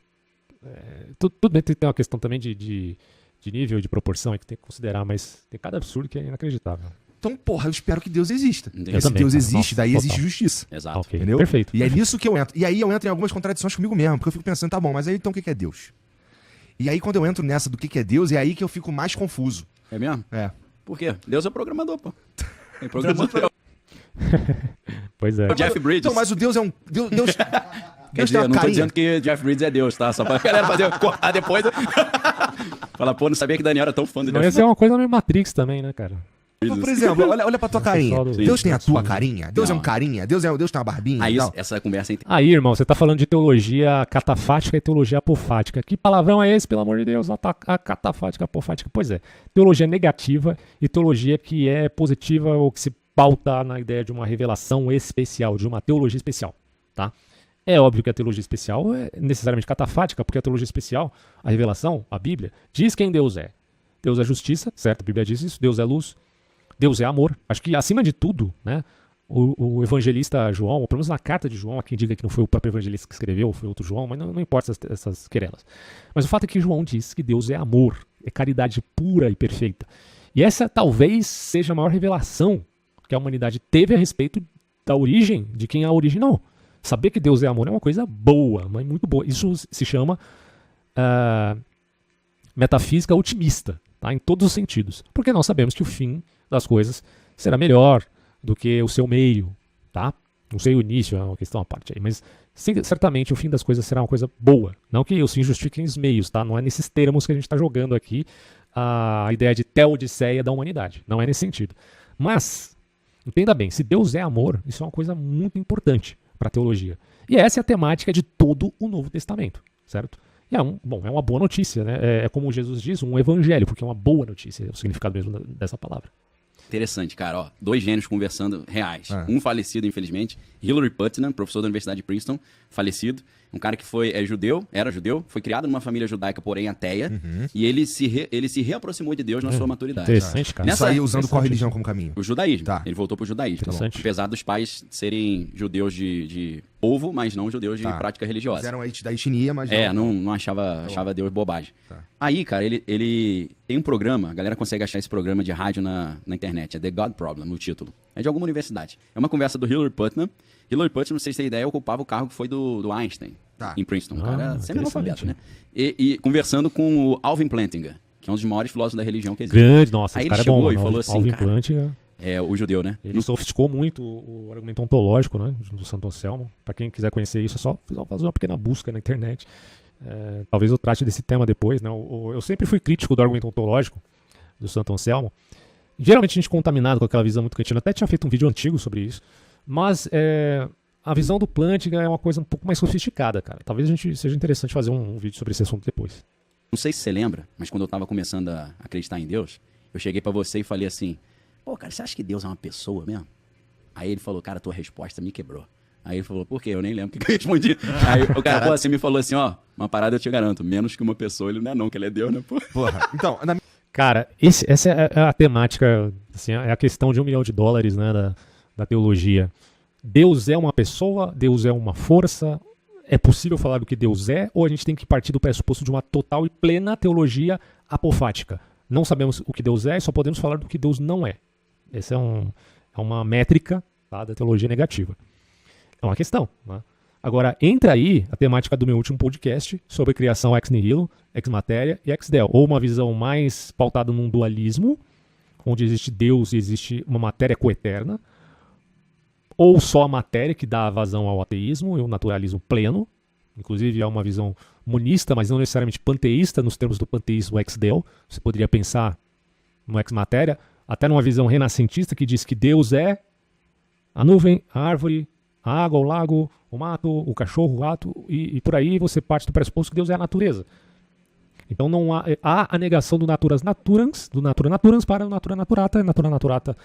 Tudo bem, tem uma questão também de nível, de proporção aí que tem que considerar, mas tem cada absurdo que é inacreditável. Então, porra, eu espero que Deus exista. Eu Se também, Deus cara. existe, Nossa, daí total. existe justiça. Exato. Ok, Entendeu? perfeito. E é nisso que eu entro. E aí eu entro em algumas contradições comigo mesmo, porque eu fico pensando, tá bom, mas aí então o que é Deus? E aí quando eu entro nessa do que é Deus, é aí que eu fico mais confuso. É mesmo? É. Por quê? Deus é o programador, pô. Ele programou. Pois é. O Jeff Bridges. Então, mas o Deus é um... Deus Quer Deus dizer, tem eu uma não tô carinha. dizendo que Jeff Bridges é Deus, tá? Só pra galera fazer cortar depois. Fala, pô, não sabia que Daniel era tão fã do Mas Jeff essa é uma coisa meio Matrix também, né, cara? Bridges. Por exemplo, olha pra tua carinha. Pessoal do- Deus tem a tua Sim. carinha? Deus é um Não. carinha? Deus tem uma barbinha Aí e tal? essa conversa é Aí, irmão, você tá falando de teologia catafática e teologia apofática. Que palavrão é esse, pelo amor de Deus? A catafática, apofática. Pois é, teologia negativa e teologia que é positiva ou que se pauta na ideia de uma revelação especial, de uma teologia especial, tá? É óbvio que a teologia especial é necessariamente catafática, porque a teologia especial, a revelação, a Bíblia, diz quem Deus é. Deus é justiça, certo? A Bíblia diz isso. Deus é luz. Deus é amor. Acho que, acima de tudo, né, o evangelista João, ou pelo menos na carta de João, há quem diga que não foi o próprio evangelista que escreveu, foi outro João, mas não importa essas querelas. Mas o fato é que João diz que Deus é amor, é caridade pura e perfeita. E essa talvez seja a maior revelação que a humanidade teve a respeito da origem, de quem a originou. Saber que Deus é amor é uma coisa boa, mas muito boa. Isso se chama metafísica otimista, tá? Em todos os sentidos. Porque nós sabemos que o fim das coisas será melhor do que o seu meio, tá? Não sei o início, é uma questão à parte aí, mas certamente o fim das coisas será uma coisa boa. Não que os fins justifiquem os meios, tá? Não é nesses termos que a gente está jogando aqui a ideia de teodiceia da humanidade. Não é nesse sentido. Mas, entenda bem, se Deus é amor, isso é uma coisa muito importante para a teologia. E essa é a temática de todo o Novo Testamento, certo? E é uma boa notícia, né? É como Jesus diz, um evangelho, porque é uma boa notícia, é o significado mesmo dessa palavra. Interessante, cara. Ó, dois gênios conversando reais. É. Um falecido, infelizmente. Hilary Putnam, professor da Universidade de Princeton, falecido. Um cara que era judeu, foi criado numa família judaica, porém ateia. E ele se reaproximou de Deus na sua maturidade. Interessante, cara. Isso aí usando qual religião como caminho? O judaísmo. Tá. Ele voltou pro judaísmo. Interessante. Apesar dos pais serem judeus de povo, mas não judeus de Tá. prática religiosa. Fizeram aí da etnia, mas Não achava Deus bobagem. Tá. Aí, cara, ele tem um programa, a galera consegue achar esse programa de rádio na internet, é The God Problem, o título. É de alguma universidade. É uma conversa do Hilary Putnam. Hilary Putnam, não sei se tem ideia, ocupava o cargo que foi do Einstein, Tá. em Princeton. O Ah, cara semi-analfabeto, né? interessante. E conversando com o Alvin Plantinga, que é um dos maiores filósofos da religião que existe. Grande, nossa, Aí esse ele cara é chegou bom, e mano. falou assim, Alvin cara, Plant, É, o judeu, né? ele sofisticou muito o argumento ontológico, né, do Santo Anselmo. Para quem quiser conhecer isso, é só fazer uma pequena busca na internet. Talvez eu trate desse tema depois, né? Eu sempre fui crítico do argumento ontológico do Santo Anselmo. Geralmente a gente contaminado com aquela visão muito kantiana. Até tinha feito um vídeo antigo sobre isso. Mas a visão do Plantinga é uma coisa um pouco mais sofisticada, cara. Talvez seja interessante fazer um vídeo sobre esse assunto depois. Não sei se você lembra, mas quando eu tava começando a acreditar em Deus, eu cheguei pra você e falei assim, pô, cara, você acha que Deus é uma pessoa mesmo? Aí ele falou, cara, tua resposta me quebrou. Aí ele falou, por quê? Eu nem lembro o que eu respondi. Aí o cara, pô, você me falou assim, ó, uma parada eu te garanto, menos que uma pessoa, ele não é não, que ele é Deus, né, pô? Porra. Então, Cara, essa é a temática, assim, é a questão de $1 milhão, né, da teologia. Deus é uma pessoa, Deus é uma força. É possível falar do que Deus é, ou a gente tem que partir do pressuposto de uma total e plena teologia apofática? Não sabemos o que Deus é e só podemos falar do que Deus não é. Essa é uma métrica, tá, da teologia negativa. É uma questão, né? Agora, entra aí a temática do meu último podcast sobre criação ex nihilo, ex matéria e ex deo, ou uma visão mais pautada num dualismo, onde existe Deus e existe uma matéria coeterna, ou só a matéria que dá vazão ao ateísmo e o naturalismo pleno, Inclusive é uma visão monista, mas não necessariamente panteísta, nos termos do panteísmo ex-deo. Você poderia pensar no ex-matéria, até numa visão renascentista que diz que Deus é a nuvem, a árvore, a água, o lago, o mato, o cachorro, o gato, e por aí você parte do pressuposto que Deus é a natureza. Então não há a negação do naturas naturans, do natura naturans para o natura naturata. A natura naturata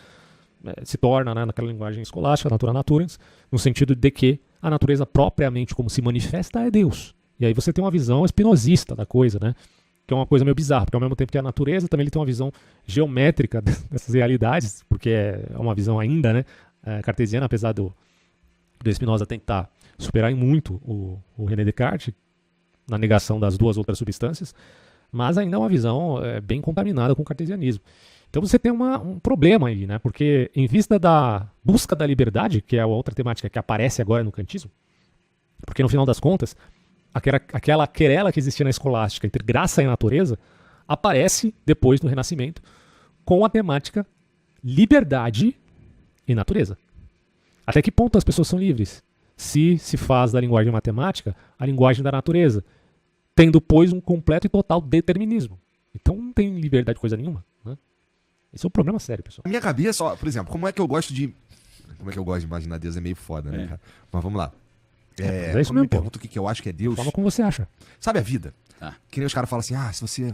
se torna, né, naquela linguagem escolástica, natura naturans, no sentido de que a natureza propriamente como se manifesta é Deus. E aí você tem uma visão espinosista da coisa, né? Que é uma coisa meio bizarra, porque ao mesmo tempo que a natureza, também ele tem uma visão geométrica dessas realidades, porque é uma visão ainda, né, cartesiana, apesar do Spinoza tentar superar em muito o René Descartes, na negação das duas outras substâncias, mas ainda é uma visão bem contaminada com o cartesianismo. Então você tem um problema aí, né? Porque em vista da busca da liberdade, que é a outra temática que aparece agora no kantismo, porque no final das contas, aquela querela que existia na escolástica entre graça e natureza aparece depois no Renascimento com a temática liberdade e natureza. Até que ponto as pessoas são livres? Se faz da linguagem matemática a linguagem da natureza, tendo, pois, um completo e total determinismo. Então não tem liberdade de coisa nenhuma, né? Esse é um problema sério, pessoal. Na minha cabeça, ó, por exemplo, como é que eu gosto de imaginar Deus? É meio foda, né, cara? Mas vamos lá. Mas é isso quando me mesmo, pô. pergunta o que eu acho que é Deus, Fala como você acha. sabe a vida? Ah. Que nem os caras falam assim, se você...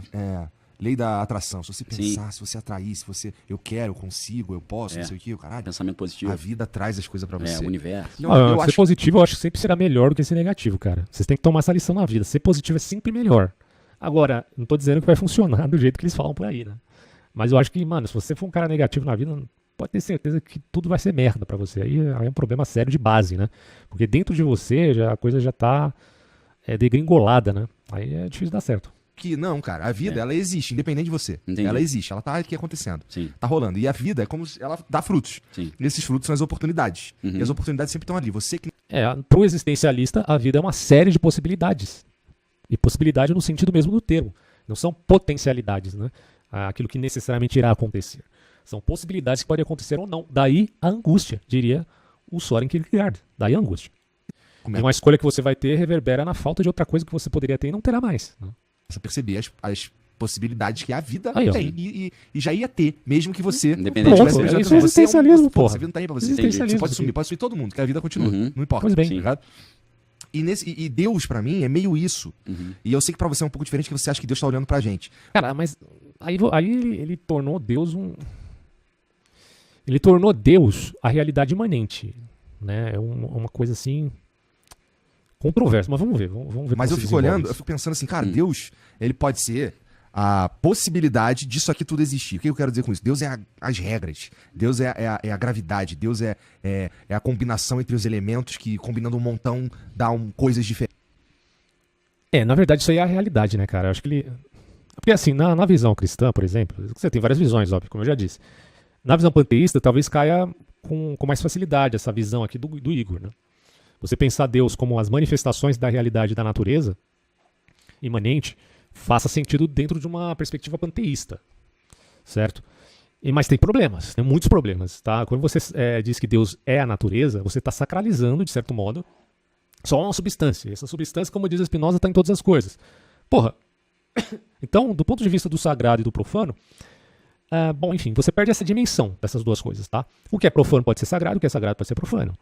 lei da atração, se você pensar, Sim. se você atrair, se você... Eu quero, eu consigo, eu posso, não sei o que, o caralho. Pensamento positivo. A vida traz as coisas pra você. O universo. Não, eu ser acho positivo eu acho que sempre será melhor do que ser negativo, cara. Vocês têm que tomar essa lição na vida. Ser positivo é sempre melhor. Agora, não tô dizendo que vai funcionar do jeito que eles falam por aí, né? Mas eu acho que, mano, se você for um cara negativo na vida, pode ter certeza que tudo vai ser merda pra você. Aí é um problema sério de base, né? Porque dentro de você a coisa já tá degringolada, né? Aí é difícil dar certo. que não, cara, a vida, ela existe, independente de você. Entendi. Ela existe, ela tá aqui acontecendo. Sim. Tá rolando. E a vida é como se ela dá frutos. Sim. E esses frutos são as oportunidades. Uhum. E as oportunidades sempre estão ali. Você que... Pro existencialista, a vida é uma série de possibilidades. E possibilidade no sentido mesmo do termo. Não são potencialidades, né? Aquilo que necessariamente irá acontecer. São possibilidades que podem acontecer ou não. Daí a angústia, diria o Soren Kierkegaard. Daí a angústia. Como é E uma escolha que você vai ter reverbera na falta de outra coisa que você poderia ter e não terá mais, né? você perceber as possibilidades que a vida Aí, ó. tem. E já ia ter, mesmo que você... Independente Pronto, de você. é isso Você é existencialismo, pô, porra. Você não tá aí pra você. Existencialismo. Você pode sumir, pode sumir todo mundo, que a vida continua. Uhum. Não importa. Pois bem. Tá ligado? E Deus, pra mim, é meio isso. Uhum. E eu sei que pra você é um pouco diferente, que você acha que Deus tá olhando pra gente. Cara, mas aí ele tornou Deus Ele tornou Deus a realidade imanente, né? É uma coisa assim controversa, mas vamos ver. Vamos ver Mas como eu se fico olhando, desenvolve eu isso. fico pensando assim, cara, Deus, ele pode ser a possibilidade disso aqui tudo existir. O que eu quero dizer com isso? Deus é as regras. Deus é a gravidade. Deus é a combinação entre os elementos que, combinando um montão, dá coisas diferentes. Na verdade, isso aí é a realidade, né, cara? Eu acho que ele... Porque assim, na visão cristã, por exemplo, você tem várias visões, óbvio, como eu já disse. Na visão panteísta, talvez caia com mais facilidade essa visão aqui do Igor, né? Você pensar Deus como as manifestações da realidade da natureza imanente faça sentido dentro de uma perspectiva panteísta, certo? Mas tem problemas, tem muitos problemas, tá? Quando você diz que Deus é a natureza, você está sacralizando, de certo modo, só uma substância. E essa substância, como diz Spinoza, está em todas as coisas. Porra! Então, do ponto de vista do sagrado e do profano, bom, enfim, você perde essa dimensão dessas duas coisas, tá? O que é profano pode ser sagrado, o que é sagrado pode ser profano.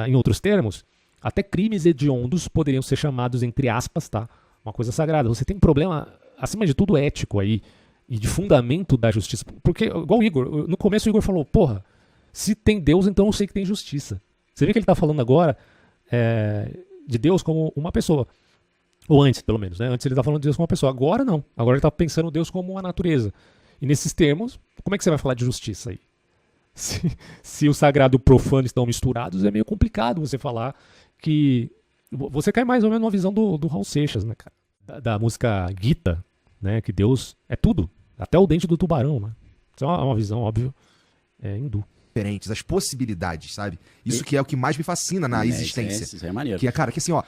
Em outros termos, até crimes hediondos poderiam ser chamados, entre aspas, tá? Uma coisa sagrada. Você tem um problema, acima de tudo, ético aí, e de fundamento da justiça. Porque, igual o Igor, no começo o Igor falou, porra, se tem Deus, então eu sei que tem justiça. Você vê que ele está falando agora de Deus como uma pessoa. Ou antes, pelo menos, né? Antes ele estava falando de Deus como uma pessoa. Agora não. Agora ele está pensando Deus como a natureza. E nesses termos, como é que você vai falar de justiça aí? Se o sagrado e o profano estão misturados, é meio complicado você falar que... Você cai mais ou menos numa visão do Raul Seixas, né, cara? Da música Gita, né? Que Deus é tudo. Até o dente do tubarão, né? Isso é uma visão, óbvio, hindu. Diferentes, as possibilidades, sabe? Isso que é o que mais me fascina na existência. Isso é maneiro. Que é, cara, que assim, ó,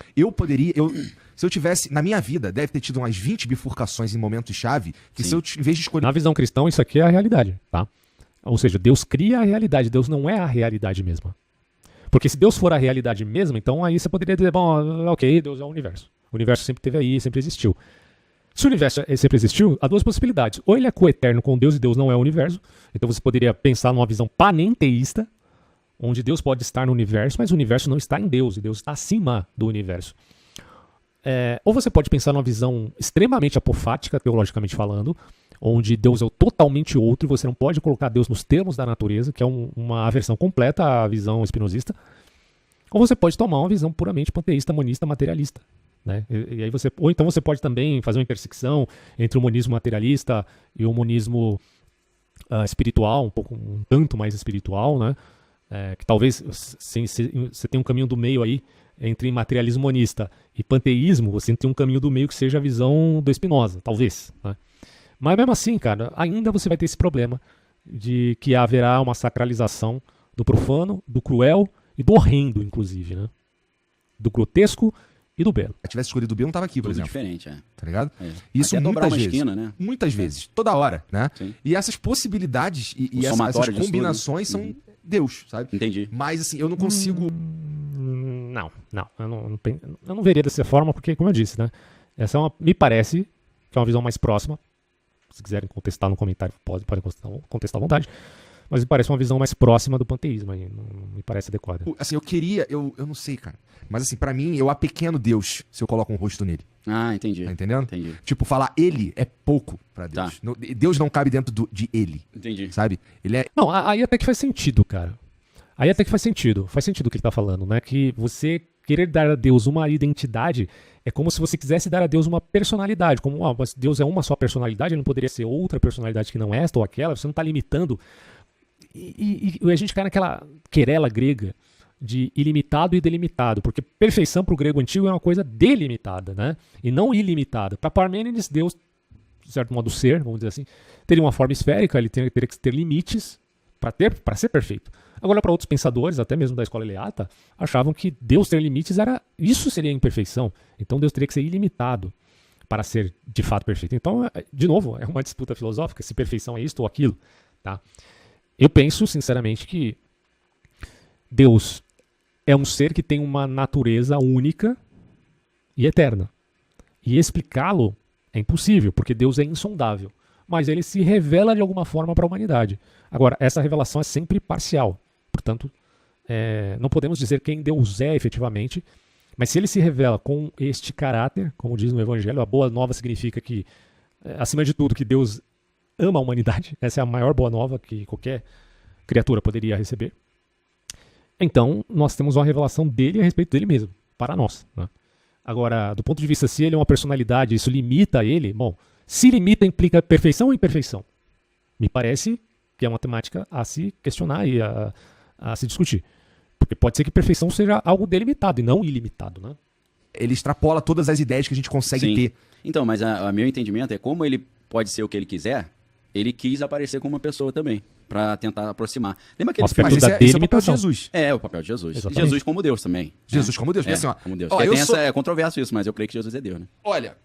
se eu tivesse, na minha vida, deve ter tido umas 20 bifurcações em momentos-chave, que se eu, em vez de escolher... Na visão cristã, isso aqui é a realidade, tá? Ou seja, Deus cria a realidade, Deus não é a realidade mesma. Porque se Deus for a realidade mesma, então aí você poderia dizer, bom, ok, Deus é o universo. O universo sempre esteve aí, sempre existiu. Se o universo sempre existiu, há duas possibilidades. Ou ele é coeterno com Deus e Deus não é o universo. Então você poderia pensar numa visão panenteísta, onde Deus pode estar no universo, mas o universo não está em Deus, e Deus está acima do universo. Ou você pode pensar numa visão extremamente apofática, teologicamente falando, onde Deus é o totalmente outro, e você não pode colocar Deus nos termos da natureza, que é uma aversão completa à visão espinosista. Ou você pode tomar uma visão puramente panteísta, monista, materialista. Né? E aí ou então você pode também fazer uma intersecção entre o monismo materialista e o monismo espiritual, um tanto mais espiritual, né? Que talvez você tenha um caminho do meio aí entre materialismo monista e panteísmo, você tem um caminho do meio que seja a visão do Spinoza, talvez. Né? Mas mesmo assim, cara, ainda você vai ter esse problema de que haverá uma sacralização do profano, do cruel e do horrendo, inclusive, né? Do grotesco e do belo. Se tivesse escolhido o B, eu não tava aqui, por Tudo exemplo. diferente, Tá ligado? Isso Isso dobrar muitas uma vezes. esquina, né? Muitas vezes. Toda hora, né? Sim. E essas possibilidades e essas somatório disso combinações tudo. são Deus, sabe? Entendi. Mas assim, eu não consigo... Não. Eu não veria dessa forma, porque, como eu disse, né? Essa me parece que é uma visão mais próxima. Se quiserem contestar no comentário, podem contestar à vontade. Mas me parece uma visão mais próxima do panteísmo aí. Não me parece adequada. Assim, eu não sei, cara. Mas assim, pra mim, eu apequeno Deus se eu coloco um rosto nele. Ah, entendi. Tá entendendo? Entendi. Tipo, falar ele é pouco pra Deus. Tá. Deus não cabe dentro de ele, Entendi. sabe? Ele é... Não, aí até que faz sentido, cara. Aí até que faz sentido. Faz sentido o que ele tá falando, né? Que você querer dar a Deus uma identidade é como se você quisesse dar a Deus uma personalidade. Como, mas Deus é uma só personalidade, ele não poderia ser outra personalidade que não esta ou aquela. Você não tá limitando. E a gente cai naquela querela grega de ilimitado e delimitado, porque perfeição para o grego antigo é uma coisa delimitada, né? E não ilimitada. Para Parmênides, Deus, de certo modo, ser, vamos dizer assim, teria uma forma esférica, ele teria que ter limites para ser perfeito. Agora, para outros pensadores, até mesmo da escola eleata, achavam que Deus ter limites isso seria imperfeição. Então Deus teria que ser ilimitado para ser de fato perfeito. Então, de novo, é uma disputa filosófica, se perfeição é isto ou aquilo, tá? Eu penso, sinceramente, que Deus é um ser que tem uma natureza única e eterna. E explicá-lo é impossível, porque Deus é insondável. Mas ele se revela de alguma forma para a humanidade. Agora, essa revelação é sempre parcial. Portanto, não podemos dizer quem Deus é efetivamente, mas se ele se revela com este caráter, como diz no Evangelho, a boa nova significa que, acima de tudo, que Deus ama a humanidade. Essa é a maior boa nova que qualquer criatura poderia receber. Então, nós temos uma revelação dele a respeito dele mesmo, para nós. Né? Agora, do ponto de vista se ele é uma personalidade, isso limita ele, bom, se limita implica perfeição ou imperfeição? Me parece que é uma temática a se questionar e a se discutir. Porque pode ser que perfeição seja algo delimitado e não ilimitado, né? Ele extrapola todas as ideias que a gente consegue Sim. ter. Então, mas o meu entendimento é como ele pode ser o que ele quiser, ele quis aparecer como uma pessoa também, pra tentar aproximar. Lembra que ele Aspecto faz... da Esse é o papel de delimitação. Jesus. É, o papel de Jesus. Exatamente. Jesus como Deus também. Jesus como Deus. É, Porque assim, ó, como Deus. ó, Porque eu tem sou- é controverso isso, mas eu creio que Jesus é Deus, né? Olha,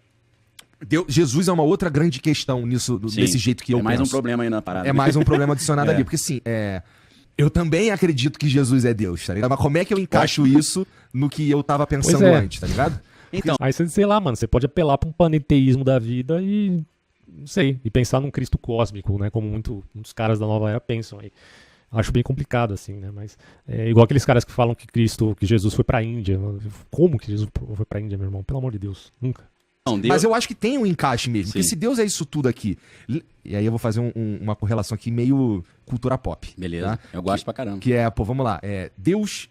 Jesus é uma outra grande questão nisso, Sim. desse jeito que eu É mais penso. um problema aí na parada. É mais um problema adicionado É. ali. Porque assim, eu também acredito que Jesus é Deus, tá ligado? Mas como é que eu encaixo isso no que eu tava pensando Pois é. antes, tá ligado? Então, Aí você, sei lá, mano, você pode apelar para um panenteísmo da vida e, não sei, e pensar num Cristo cósmico, né? Como muitos caras da nova era pensam aí. Acho bem complicado, assim, né? Mas é igual aqueles caras que falam que Jesus foi pra Índia. Como que Jesus foi pra Índia, meu irmão? Pelo amor de Deus, nunca. não, Deus... Mas eu acho que tem um encaixe mesmo. Porque Sim. se Deus é isso tudo aqui... E aí eu vou fazer uma correlação aqui meio cultura pop. Beleza, Tá? eu gosto pra caramba. Que é, pô, vamos lá. Deus...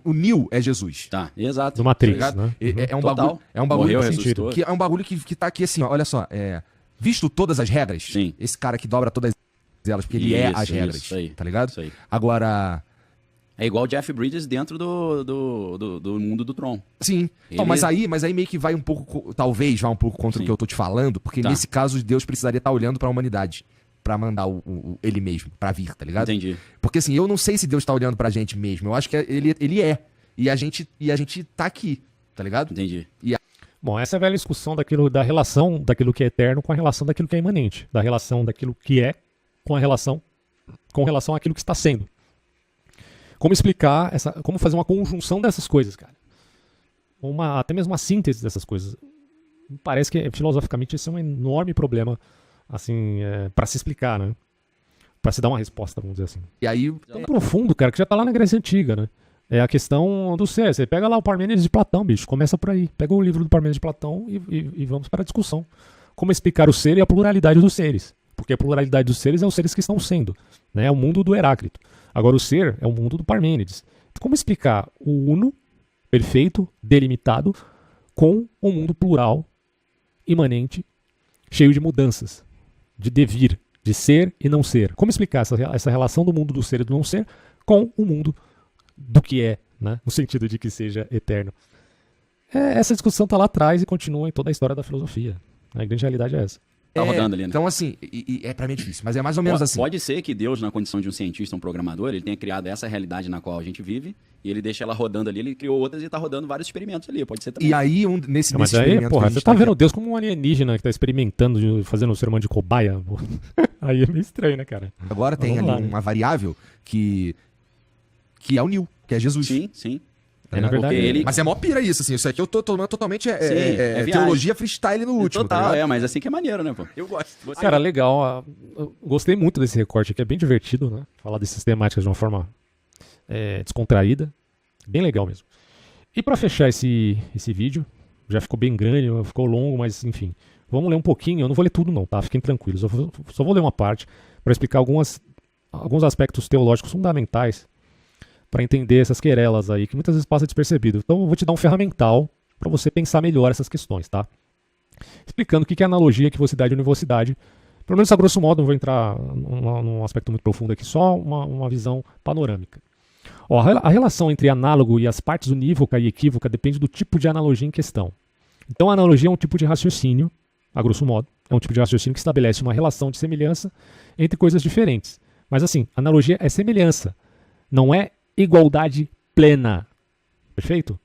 O Neo é Jesus. Tá, exato. Do Matrix, Tá ligado? né? É um Total. bagulho... É um bagulho Morreu, que- ressuscitou. que é um bagulho que tá aqui assim, ó. Olha só. Visto todas as regras, Sim. esse cara que dobra todas elas, porque ele é Isso, as regras. isso aí. Tá ligado? Isso aí. Agora... É igual o Jeff Bridges dentro do mundo do Tron. Sim. Então, mas aí meio que vai um pouco... Talvez vá um pouco contra o Sim. que eu tô te falando, porque Tá. nesse caso Deus precisaria estar olhando pra humanidade. Pra mandar ele mesmo, pra vir, tá ligado? Entendi. Porque assim, eu não sei se Deus tá olhando pra gente mesmo. Eu acho que ele é. E a gente tá aqui, tá ligado? Entendi. Bom, essa é a velha discussão da relação daquilo que é eterno com a relação daquilo que é imanente. Da relação daquilo que é com relação àquilo que está sendo. Como explicar, como fazer uma conjunção dessas coisas, cara. Até mesmo uma síntese dessas coisas. Parece que, filosoficamente, esse é um enorme problema, assim, para se explicar, né? Para se dar uma resposta, vamos dizer assim. E aí... Tão profundo, cara, que já tá lá na Grécia Antiga, né? É a questão do ser. Você pega lá o Parmênides de Platão, bicho. Começa por aí. Pega o livro do Parmênides de Platão e vamos para a discussão. Como explicar o ser e a pluralidade dos seres. Porque a pluralidade dos seres é os seres que estão sendo. Né? É o mundo do Heráclito. Agora o ser é o mundo do Parmênides. Então, como explicar o uno, perfeito, delimitado, com um mundo plural, imanente, cheio de mudanças, de devir, de ser e não ser? Como explicar essa relação do mundo do ser e do não ser com o mundo do que é, né? No sentido de que seja eterno? Essa discussão está lá atrás e continua em toda a história da filosofia. A grande realidade é essa. Tá rodando ali, né? Então, assim, pra mim é difícil, mas é mais ou menos assim. Pode ser que Deus, na condição de um cientista, um programador, ele tenha criado essa realidade na qual a gente vive e ele deixa ela rodando ali, ele criou outras e tá rodando vários experimentos ali, pode ser também. E aí, nesse Mas aí, experimento porra, que a gente você tá vendo Deus como um alienígena que tá experimentando, fazendo o ser humano de cobaia? Aí é meio estranho, né, cara? Agora tem ali uma variável que é o Nil, que é Jesus. Sim, sim. Na verdade, Mas é mó pira isso, assim. Isso aqui eu tô tomando totalmente viagem. teologia freestyle no último. Total, tá mas assim que é maneiro, né, pô? Eu gosto. Cara, legal. Eu gostei muito desse recorte aqui. É bem divertido, né? Falar dessas temáticas de uma forma descontraída. Bem legal mesmo. E pra fechar esse vídeo, já ficou bem grande, ficou longo, mas enfim. Vamos ler um pouquinho. Eu não vou ler tudo não, tá? Fiquem tranquilos. Eu só vou ler uma parte para explicar alguns aspectos teológicos fundamentais para entender essas querelas aí, que muitas vezes passa despercebido. Então eu vou te dar um ferramental para você pensar melhor essas questões, tá? Explicando o que é analogia, equivocidade e univocidade. Pelo menos a grosso modo, não vou entrar num aspecto muito profundo aqui, só uma visão panorâmica. Ó, a relação entre análogo e as partes unívoca e equívoca depende do tipo de analogia em questão. Então a analogia é um tipo de raciocínio, a grosso modo, é um tipo de raciocínio que estabelece uma relação de semelhança entre coisas diferentes. Mas assim, analogia é semelhança, não é igualdade plena. Perfeito?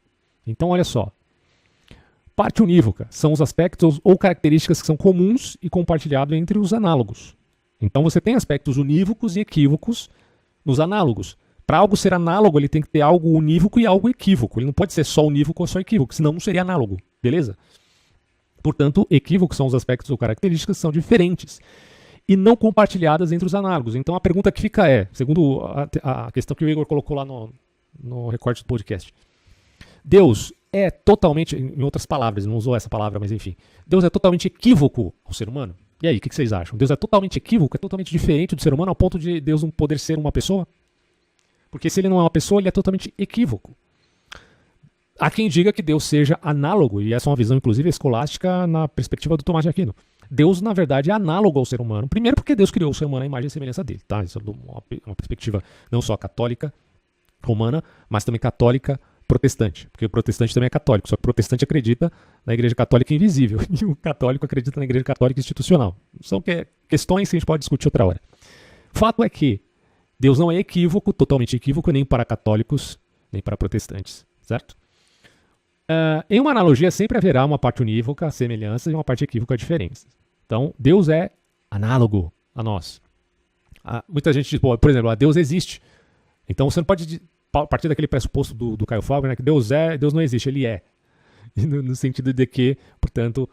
Então, olha só. Parte unívoca são os aspectos ou características que são comuns e compartilhados entre os análogos. Então, você tem aspectos unívocos e equívocos nos análogos. Para algo ser análogo, ele tem que ter algo unívoco e algo equívoco. Ele não pode ser só unívoco ou só equívoco, senão não seria análogo. Beleza? Portanto, equívocos são os aspectos ou características que são diferentes e não compartilhadas entre os análogos. Então a pergunta que fica segundo a questão que o Igor colocou lá no recorte do podcast, Deus é totalmente, em outras palavras, não usou essa palavra, mas enfim, Deus é totalmente equívoco ao ser humano? E aí, o que vocês acham? Deus é totalmente equívoco, é totalmente diferente do ser humano ao ponto de Deus não poder ser uma pessoa? Porque se ele não é uma pessoa, ele é totalmente equívoco. Há quem diga que Deus seja análogo, e essa é uma visão inclusive escolástica na perspectiva do Tomás de Aquino. Deus, na verdade, é análogo ao ser humano. Primeiro porque Deus criou o ser humano à imagem e semelhança dele. Tá? Isso é uma perspectiva não só católica, romana, mas também católica protestante. Porque o protestante também é católico, só que o protestante acredita na igreja católica invisível e o católico acredita na igreja católica institucional. São questões que a gente pode discutir outra hora. Fato é que Deus não é equívoco, totalmente equívoco, nem para católicos, nem para protestantes. Certo? Em uma analogia sempre haverá uma parte unívoca, semelhança, e uma parte equívoca, diferença. Então, Deus é análogo a nós. Muita gente diz, por exemplo, Deus existe. Então você não pode, a partir daquele pressuposto do Caio Fábio, né, que Deus não existe, ele é. No sentido de que, portanto,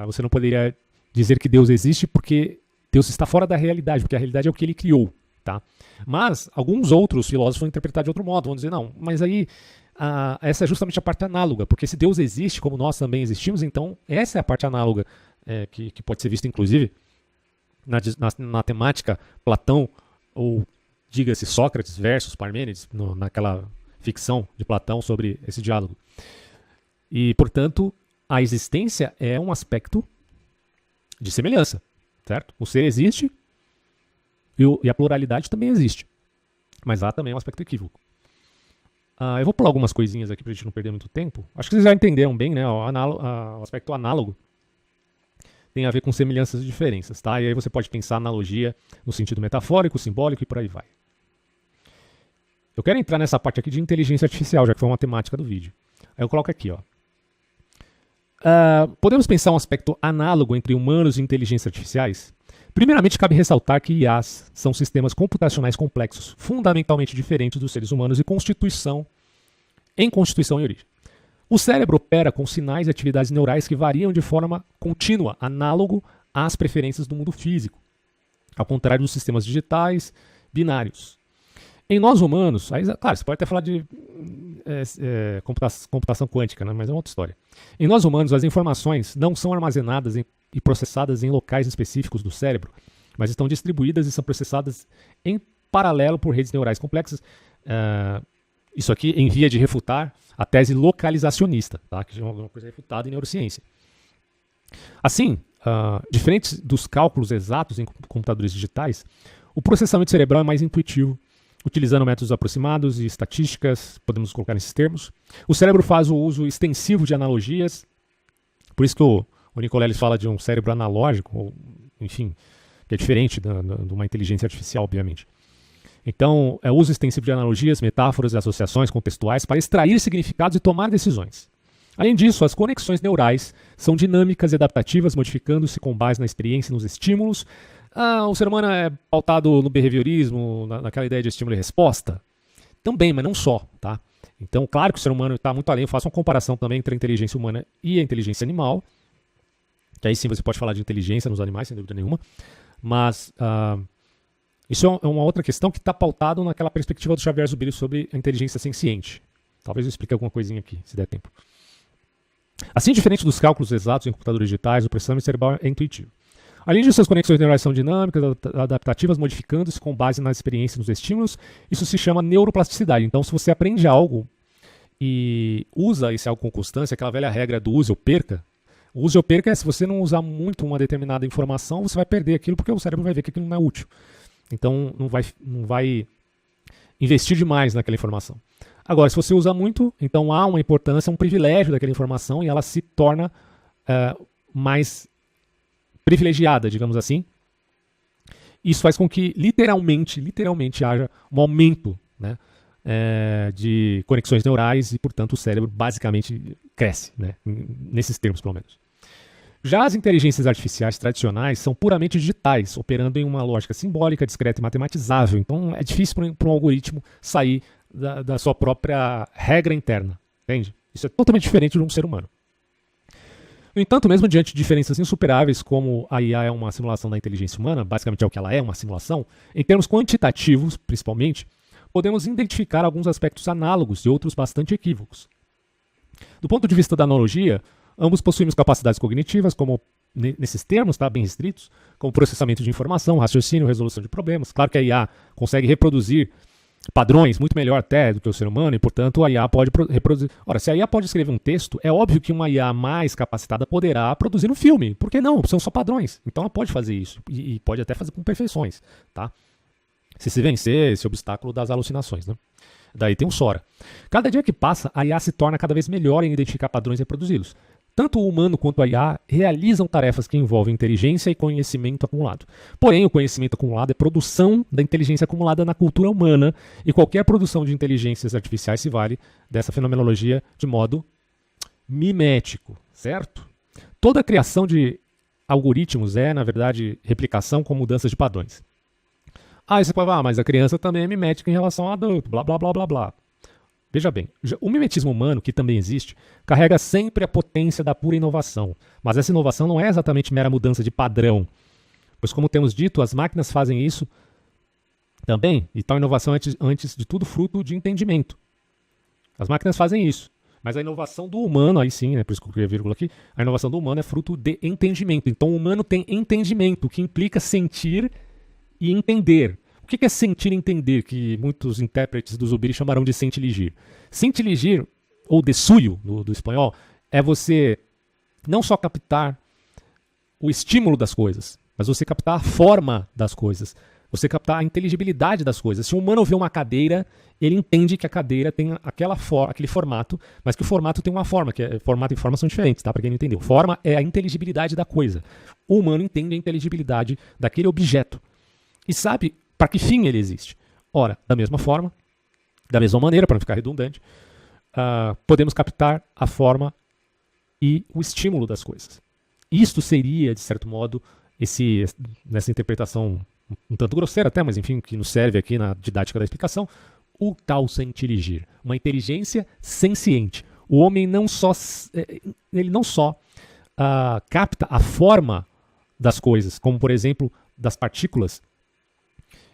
você não poderia dizer que Deus existe porque Deus está fora da realidade, porque a realidade é o que ele criou. Tá? Mas alguns outros filósofos vão interpretar de outro modo, vão dizer, não, mas aí essa é justamente a parte análoga, porque se Deus existe como nós também existimos, então essa é a parte análoga que pode ser vista inclusive na temática Platão, ou diga-se Sócrates versus Parmênides, naquela ficção de Platão sobre esse diálogo. E, portanto, a existência é um aspecto de semelhança, certo? O ser existe e a pluralidade também existe, mas há também um aspecto equívoco. Eu vou pular algumas coisinhas aqui para a gente não perder muito tempo. Acho que vocês já entenderam bem, né? O aspecto análogo tem a ver com semelhanças e diferenças, tá? E aí você pode pensar analogia no sentido metafórico, simbólico e por aí vai. Eu quero entrar nessa parte aqui de inteligência artificial, já que foi uma temática do vídeo. Aí eu coloco aqui, ó. Podemos pensar um aspecto análogo entre humanos e inteligências artificiais? Primeiramente, cabe ressaltar que IAs são sistemas computacionais complexos, fundamentalmente diferentes dos seres humanos em constituição e origem. O cérebro opera com sinais e atividades neurais que variam de forma contínua, análogo às preferências do mundo físico, ao contrário dos sistemas digitais binários. Em nós humanos, aí, claro, você pode até falar de computação quântica, né, mas é uma outra história. Em nós humanos, as informações não são armazenadas e processadas em locais específicos do cérebro, mas estão distribuídas e são processadas em paralelo por redes neurais complexas. Isso aqui em via de refutar a tese localizacionista, tá? Que é uma coisa refutada em neurociência. Assim, diferente dos cálculos exatos em computadores digitais, o processamento cerebral é mais intuitivo, utilizando métodos aproximados e estatísticas, podemos colocar nesses termos. O cérebro faz o uso extensivo de analogias, por isso que o Nicoleles fala de um cérebro analógico, ou, enfim, que é diferente de uma inteligência artificial, obviamente. Então, é o uso extensivo de analogias, metáforas e associações contextuais para extrair significados e tomar decisões. Além disso, as conexões neurais são dinâmicas e adaptativas, modificando-se com base na experiência e nos estímulos. O ser humano é pautado no behaviorismo, naquela ideia de estímulo e resposta? Também, mas não só, tá? Então, claro que o ser humano está muito além. Eu faço uma comparação também entre a inteligência humana e a inteligência animal, que aí sim você pode falar de inteligência nos animais, sem dúvida nenhuma. Mas isso é uma outra questão que está pautado naquela perspectiva do Xavier Zubiri sobre a inteligência senciente. Talvez eu explique alguma coisinha aqui, se der tempo. Assim, diferente dos cálculos exatos em computadores digitais, o processamento cerebral é intuitivo. Além disso, as conexões neurais são dinâmicas, adaptativas, modificando-se com base na experiência e nos estímulos. Isso se chama neuroplasticidade. Então, se você aprende algo e usa esse algo com constância, aquela velha regra do use ou perca, o use ou perca é se você não usar muito uma determinada informação, você vai perder aquilo porque o cérebro vai ver que aquilo não é útil. Então, não vai investir demais naquela informação. Agora, se você usa muito, então há uma importância, um privilégio daquela informação e ela se torna mais privilegiada, digamos assim. Isso faz com que literalmente haja um aumento, né, de conexões neurais e, portanto, o cérebro basicamente cresce, né, nesses termos, pelo menos. Já as inteligências artificiais tradicionais são puramente digitais, operando em uma lógica simbólica, discreta e matematizável. Então, é difícil para um algoritmo sair da sua própria regra interna, entende? Isso é totalmente diferente de um ser humano. No entanto, mesmo diante de diferenças insuperáveis, como a IA é uma simulação da inteligência humana, basicamente é o que ela é, uma simulação, em termos quantitativos, principalmente, podemos identificar alguns aspectos análogos e outros bastante equívocos. Do ponto de vista da analogia, ambos possuímos capacidades cognitivas, como nesses termos, tá, bem restritos, como processamento de informação, raciocínio, resolução de problemas. Claro que a IA consegue reproduzir padrões muito melhor até do que o ser humano e, portanto, a IA pode reproduzir. Ora, se a IA pode escrever um texto, é óbvio que uma IA mais capacitada poderá produzir um filme. Por que não? São só padrões. Então ela pode fazer isso e pode até fazer com perfeições, tá? Se vencer esse obstáculo das alucinações, né? Daí tem um Sora. Cada dia que passa, a IA se torna cada vez melhor em identificar padrões e reproduzi-los. Tanto o humano quanto a IA realizam tarefas que envolvem inteligência e conhecimento acumulado. Porém, o conhecimento acumulado é produção da inteligência acumulada na cultura humana e qualquer produção de inteligências artificiais se vale dessa fenomenologia de modo mimético, certo? Toda a criação de algoritmos é, na verdade, replicação com mudanças de padrões. Aí você pode falar, mas a criança também é mimética em relação ao adulto, blá, blá, blá, blá, blá. Veja bem, o mimetismo humano, que também existe, carrega sempre a potência da pura inovação. Mas essa inovação não é exatamente mera mudança de padrão. Pois, como temos dito, as máquinas fazem isso também, e tal inovação é, antes de tudo, fruto de entendimento. As máquinas fazem isso. Mas a inovação do humano, aí sim, por isso que eu coloquei a vírgula aqui, a inovação do humano é fruto de entendimento. Então o humano tem entendimento, que implica sentir e entender. O que é sentir e entender, que muitos intérpretes do Zubiri chamarão de sentir-ligir? Sentir-ligir, ou dessuio, do espanhol, é você não só captar o estímulo das coisas, mas você captar a forma das coisas, você captar a inteligibilidade das coisas. Se um humano vê uma cadeira, ele entende que a cadeira tem aquele formato, mas que o formato tem uma forma, que formato e forma são diferentes, tá? Para quem não entendeu. Forma é a inteligibilidade da coisa. O humano entende a inteligibilidade daquele objeto e sabe para que fim ele existe. Ora, da mesma forma, da mesma maneira, para não ficar redundante, podemos captar a forma e o estímulo das coisas. Isto seria, de certo modo, nessa interpretação um tanto grosseira até, mas enfim, que nos serve aqui na didática da explicação, o tal sentirigir, uma inteligência senciente. O homem não só capta a forma das coisas, como por exemplo das partículas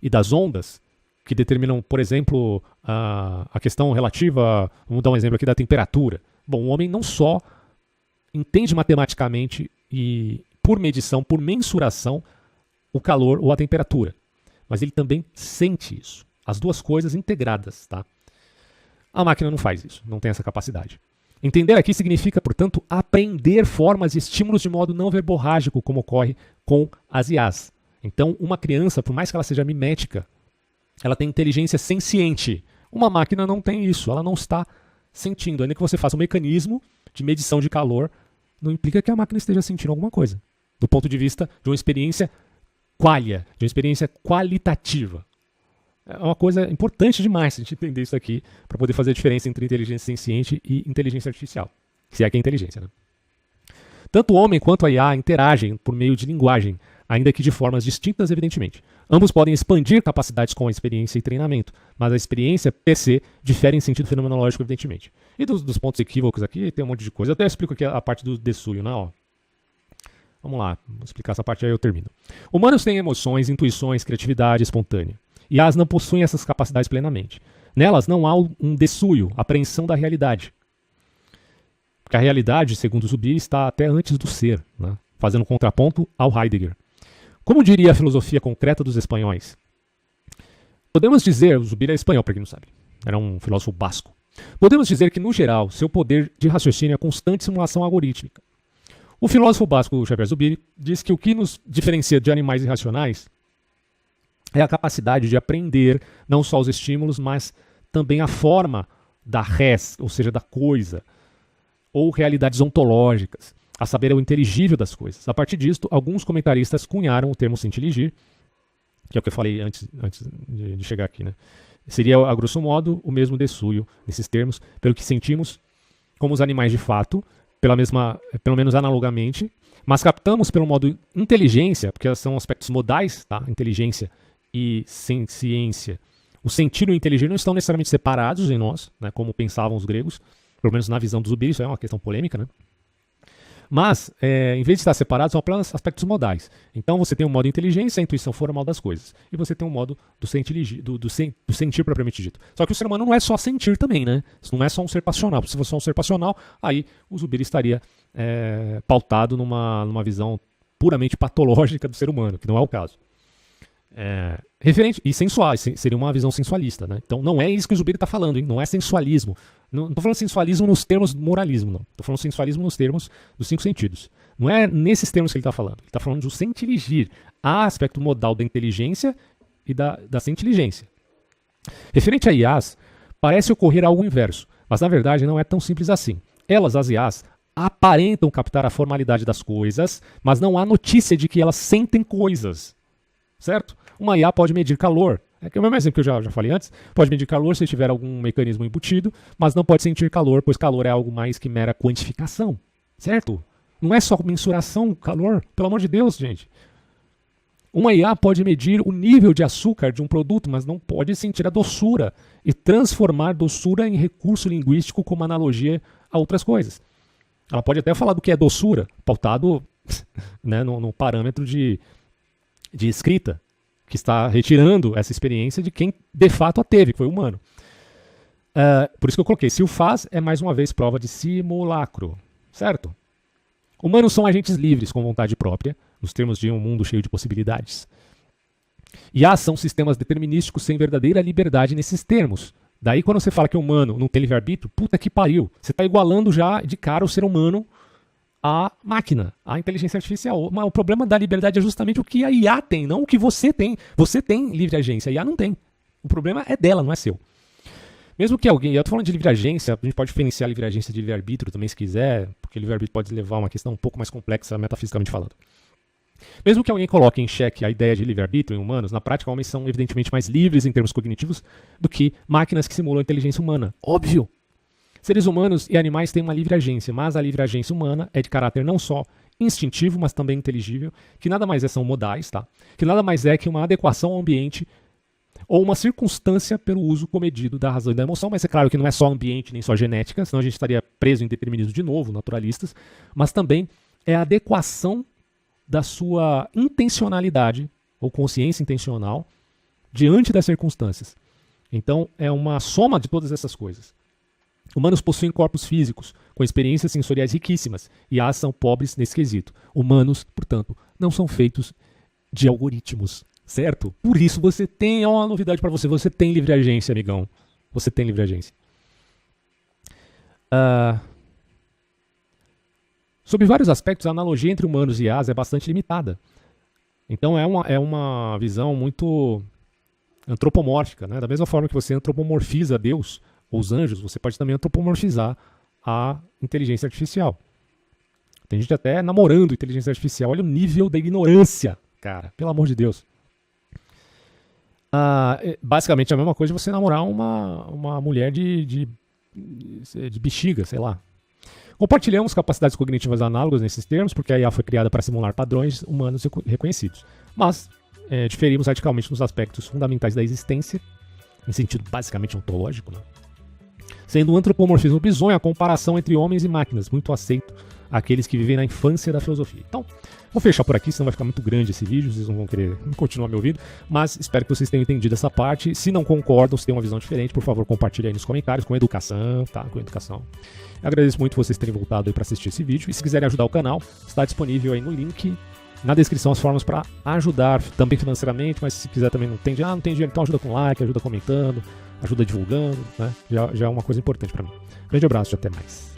e das ondas, que determinam, por exemplo, a questão relativa, vamos dar um exemplo aqui da temperatura. Bom, o homem não só entende matematicamente e por medição, por mensuração, o calor ou a temperatura, mas ele também sente isso. As duas coisas integradas, tá? A máquina não faz isso, não tem essa capacidade. Entender aqui significa, portanto, aprender formas e estímulos de modo não verborrágico, como ocorre com as IAs. Então, uma criança, por mais que ela seja mimética, ela tem inteligência senciente. Uma máquina não tem isso, ela não está sentindo. Ainda que você faça um mecanismo de medição de calor, não implica que a máquina esteja sentindo alguma coisa. Do ponto de vista de uma experiência qualia, de uma experiência qualitativa. É uma coisa importante demais a gente entender isso aqui para poder fazer a diferença entre inteligência senciente e inteligência artificial. Se é que é inteligência, né? Tanto o homem quanto a IA interagem por meio de linguagem, ainda que de formas distintas, evidentemente. Ambos podem expandir capacidades com a experiência e treinamento, mas a experiência per se difere em sentido fenomenológico, evidentemente. E dos pontos equívocos aqui, tem um monte de coisa. Eu até explico aqui a parte do Dessuio, né? Ó. Vamos lá, vou explicar essa parte aí eu termino. Humanos têm emoções, intuições, criatividade espontânea. IAs não possuem essas capacidades plenamente. Nelas não há um dessuio, apreensão da realidade. Porque a realidade, segundo Zubiri, está até antes do ser, né? Fazendo contraponto ao Heidegger. Como diria a filosofia concreta dos espanhóis? Podemos dizer, o Zubiri é espanhol, para quem não sabe, era um filósofo basco. Podemos dizer que, no geral, seu poder de raciocínio é constante simulação algorítmica. O filósofo basco Xavier Zubiri diz que o que nos diferencia de animais irracionais é a capacidade de aprender não só os estímulos, mas também a forma da res, ou seja, da coisa, ou realidades ontológicas, a saber, o inteligível das coisas. A partir disto, alguns comentaristas cunharam o termo sentirigir, que é o que eu falei antes de chegar aqui, né? Seria, a grosso modo, o mesmo dessuio, nesses termos, pelo que sentimos como os animais de fato, pelo menos analogamente, mas captamos pelo modo inteligência, porque são aspectos modais, tá? Inteligência e ciência. O sentir e o inteligir não estão necessariamente separados em nós, né? Como pensavam os gregos, pelo menos na visão dos Zubiri, isso é uma questão polêmica, né? Mas, em vez de estar separados, são apenas aspectos modais. Então você tem um modo de inteligência, a intuição formal das coisas. E você tem um modo do sentir propriamente dito. Só que o ser humano não é só sentir também, né? Isso não é só um ser passional. Se fosse só um ser passional, aí o Zubiri estaria pautado numa visão puramente patológica do ser humano, que não é o caso. Referente e sensual, seria uma visão sensualista, né? Então não é isso que o Zubiri está falando, hein? Não é sensualismo. Não estou falando sensualismo nos termos do moralismo, não. Estou falando sensualismo nos termos dos 5 sentidos. Não é nesses termos que ele está falando. Ele está falando do sentirigir. Há aspecto modal da inteligência e da sentinteligência. Referente a IAs, parece ocorrer algo inverso, mas na verdade não é tão simples assim. Elas, as IAs, aparentam captar a formalidade das coisas, mas não há notícia de que elas sentem coisas. Certo? Uma IA pode medir calor. É o mesmo exemplo que eu já falei antes. Pode medir calor se tiver algum mecanismo embutido, mas não pode sentir calor, pois calor é algo mais que mera quantificação. Certo? Não é só mensuração, calor. Pelo amor de Deus, gente. Uma IA pode medir o nível de açúcar de um produto, mas não pode sentir a doçura e transformar doçura em recurso linguístico como analogia a outras coisas. Ela pode até falar do que é doçura, pautado né, no parâmetro de escrita, que está retirando essa experiência de quem de fato a teve, que foi o humano. Por isso que eu coloquei, se o faz, é mais uma vez prova de simulacro, certo? Humanos são agentes livres com vontade própria, nos termos de um mundo cheio de possibilidades. IAs são sistemas determinísticos sem verdadeira liberdade nesses termos. Daí quando você fala que o humano não tem livre-arbítrio, puta que pariu, você está igualando já de cara o ser humano a máquina, a inteligência artificial. Mas o problema da liberdade é justamente o que a IA tem, não o que você tem. Você tem livre agência, a IA não tem. O problema é dela, não é seu. Mesmo que alguém, eu estou falando de livre agência, a gente pode diferenciar livre agência de livre-arbítrio também se quiser, porque livre-arbítrio pode levar a uma questão um pouco mais complexa metafisicamente falando. Mesmo que alguém coloque em xeque a ideia de livre-arbítrio em humanos, na prática homens são evidentemente mais livres em termos cognitivos do que máquinas que simulam a inteligência humana. Óbvio! Seres humanos e animais têm uma livre agência, mas a livre agência humana é de caráter não só instintivo, mas também inteligível, que nada mais são modais, tá? Que nada mais é que uma adequação ao ambiente ou uma circunstância pelo uso comedido da razão e da emoção, mas é claro que não é só ambiente nem só genética, senão a gente estaria preso em determinismo de novo, naturalistas, mas também é a adequação da sua intencionalidade ou consciência intencional diante das circunstâncias. Então é uma soma de todas essas coisas. Humanos possuem corpos físicos, com experiências sensoriais riquíssimas, e as são pobres nesse quesito. Humanos, portanto, não são feitos de algoritmos, certo? Por isso você tem, é uma novidade para você tem livre agência, amigão. Você tem livre agência. Sob vários aspectos, a analogia entre humanos e IAs é bastante limitada. Então é uma visão muito antropomórfica, né? Da mesma forma que você antropomorfiza Deus ou os anjos, você pode também antropomorfizar a inteligência artificial. Tem gente até namorando inteligência artificial. Olha o nível da ignorância, cara. Pelo amor de Deus. Basicamente a mesma coisa de você namorar uma mulher de bexiga, sei lá. Compartilhamos capacidades cognitivas análogas nesses termos, porque a IA foi criada para simular padrões humanos reconhecidos. Mas diferimos radicalmente nos aspectos fundamentais da existência, em sentido basicamente ontológico, né? Sendo o antropomorfismo bizonho a comparação entre homens e máquinas, muito aceito àqueles que vivem na infância da filosofia. Então, vou fechar por aqui, senão vai ficar muito grande esse vídeo, vocês não vão querer continuar me ouvindo, mas espero que vocês tenham entendido essa parte. Se não concordam, se tem uma visão diferente, por favor, compartilhe aí nos comentários, com educação, tá? Com educação. Eu agradeço muito vocês terem voltado aí para assistir esse vídeo, e se quiserem ajudar o canal, está disponível aí no link, na descrição, as formas para ajudar, também financeiramente, mas se quiser também não tem dinheiro, então ajuda com like, ajuda comentando, ajuda divulgando, né? Já é uma coisa importante para mim. Grande abraço e até mais.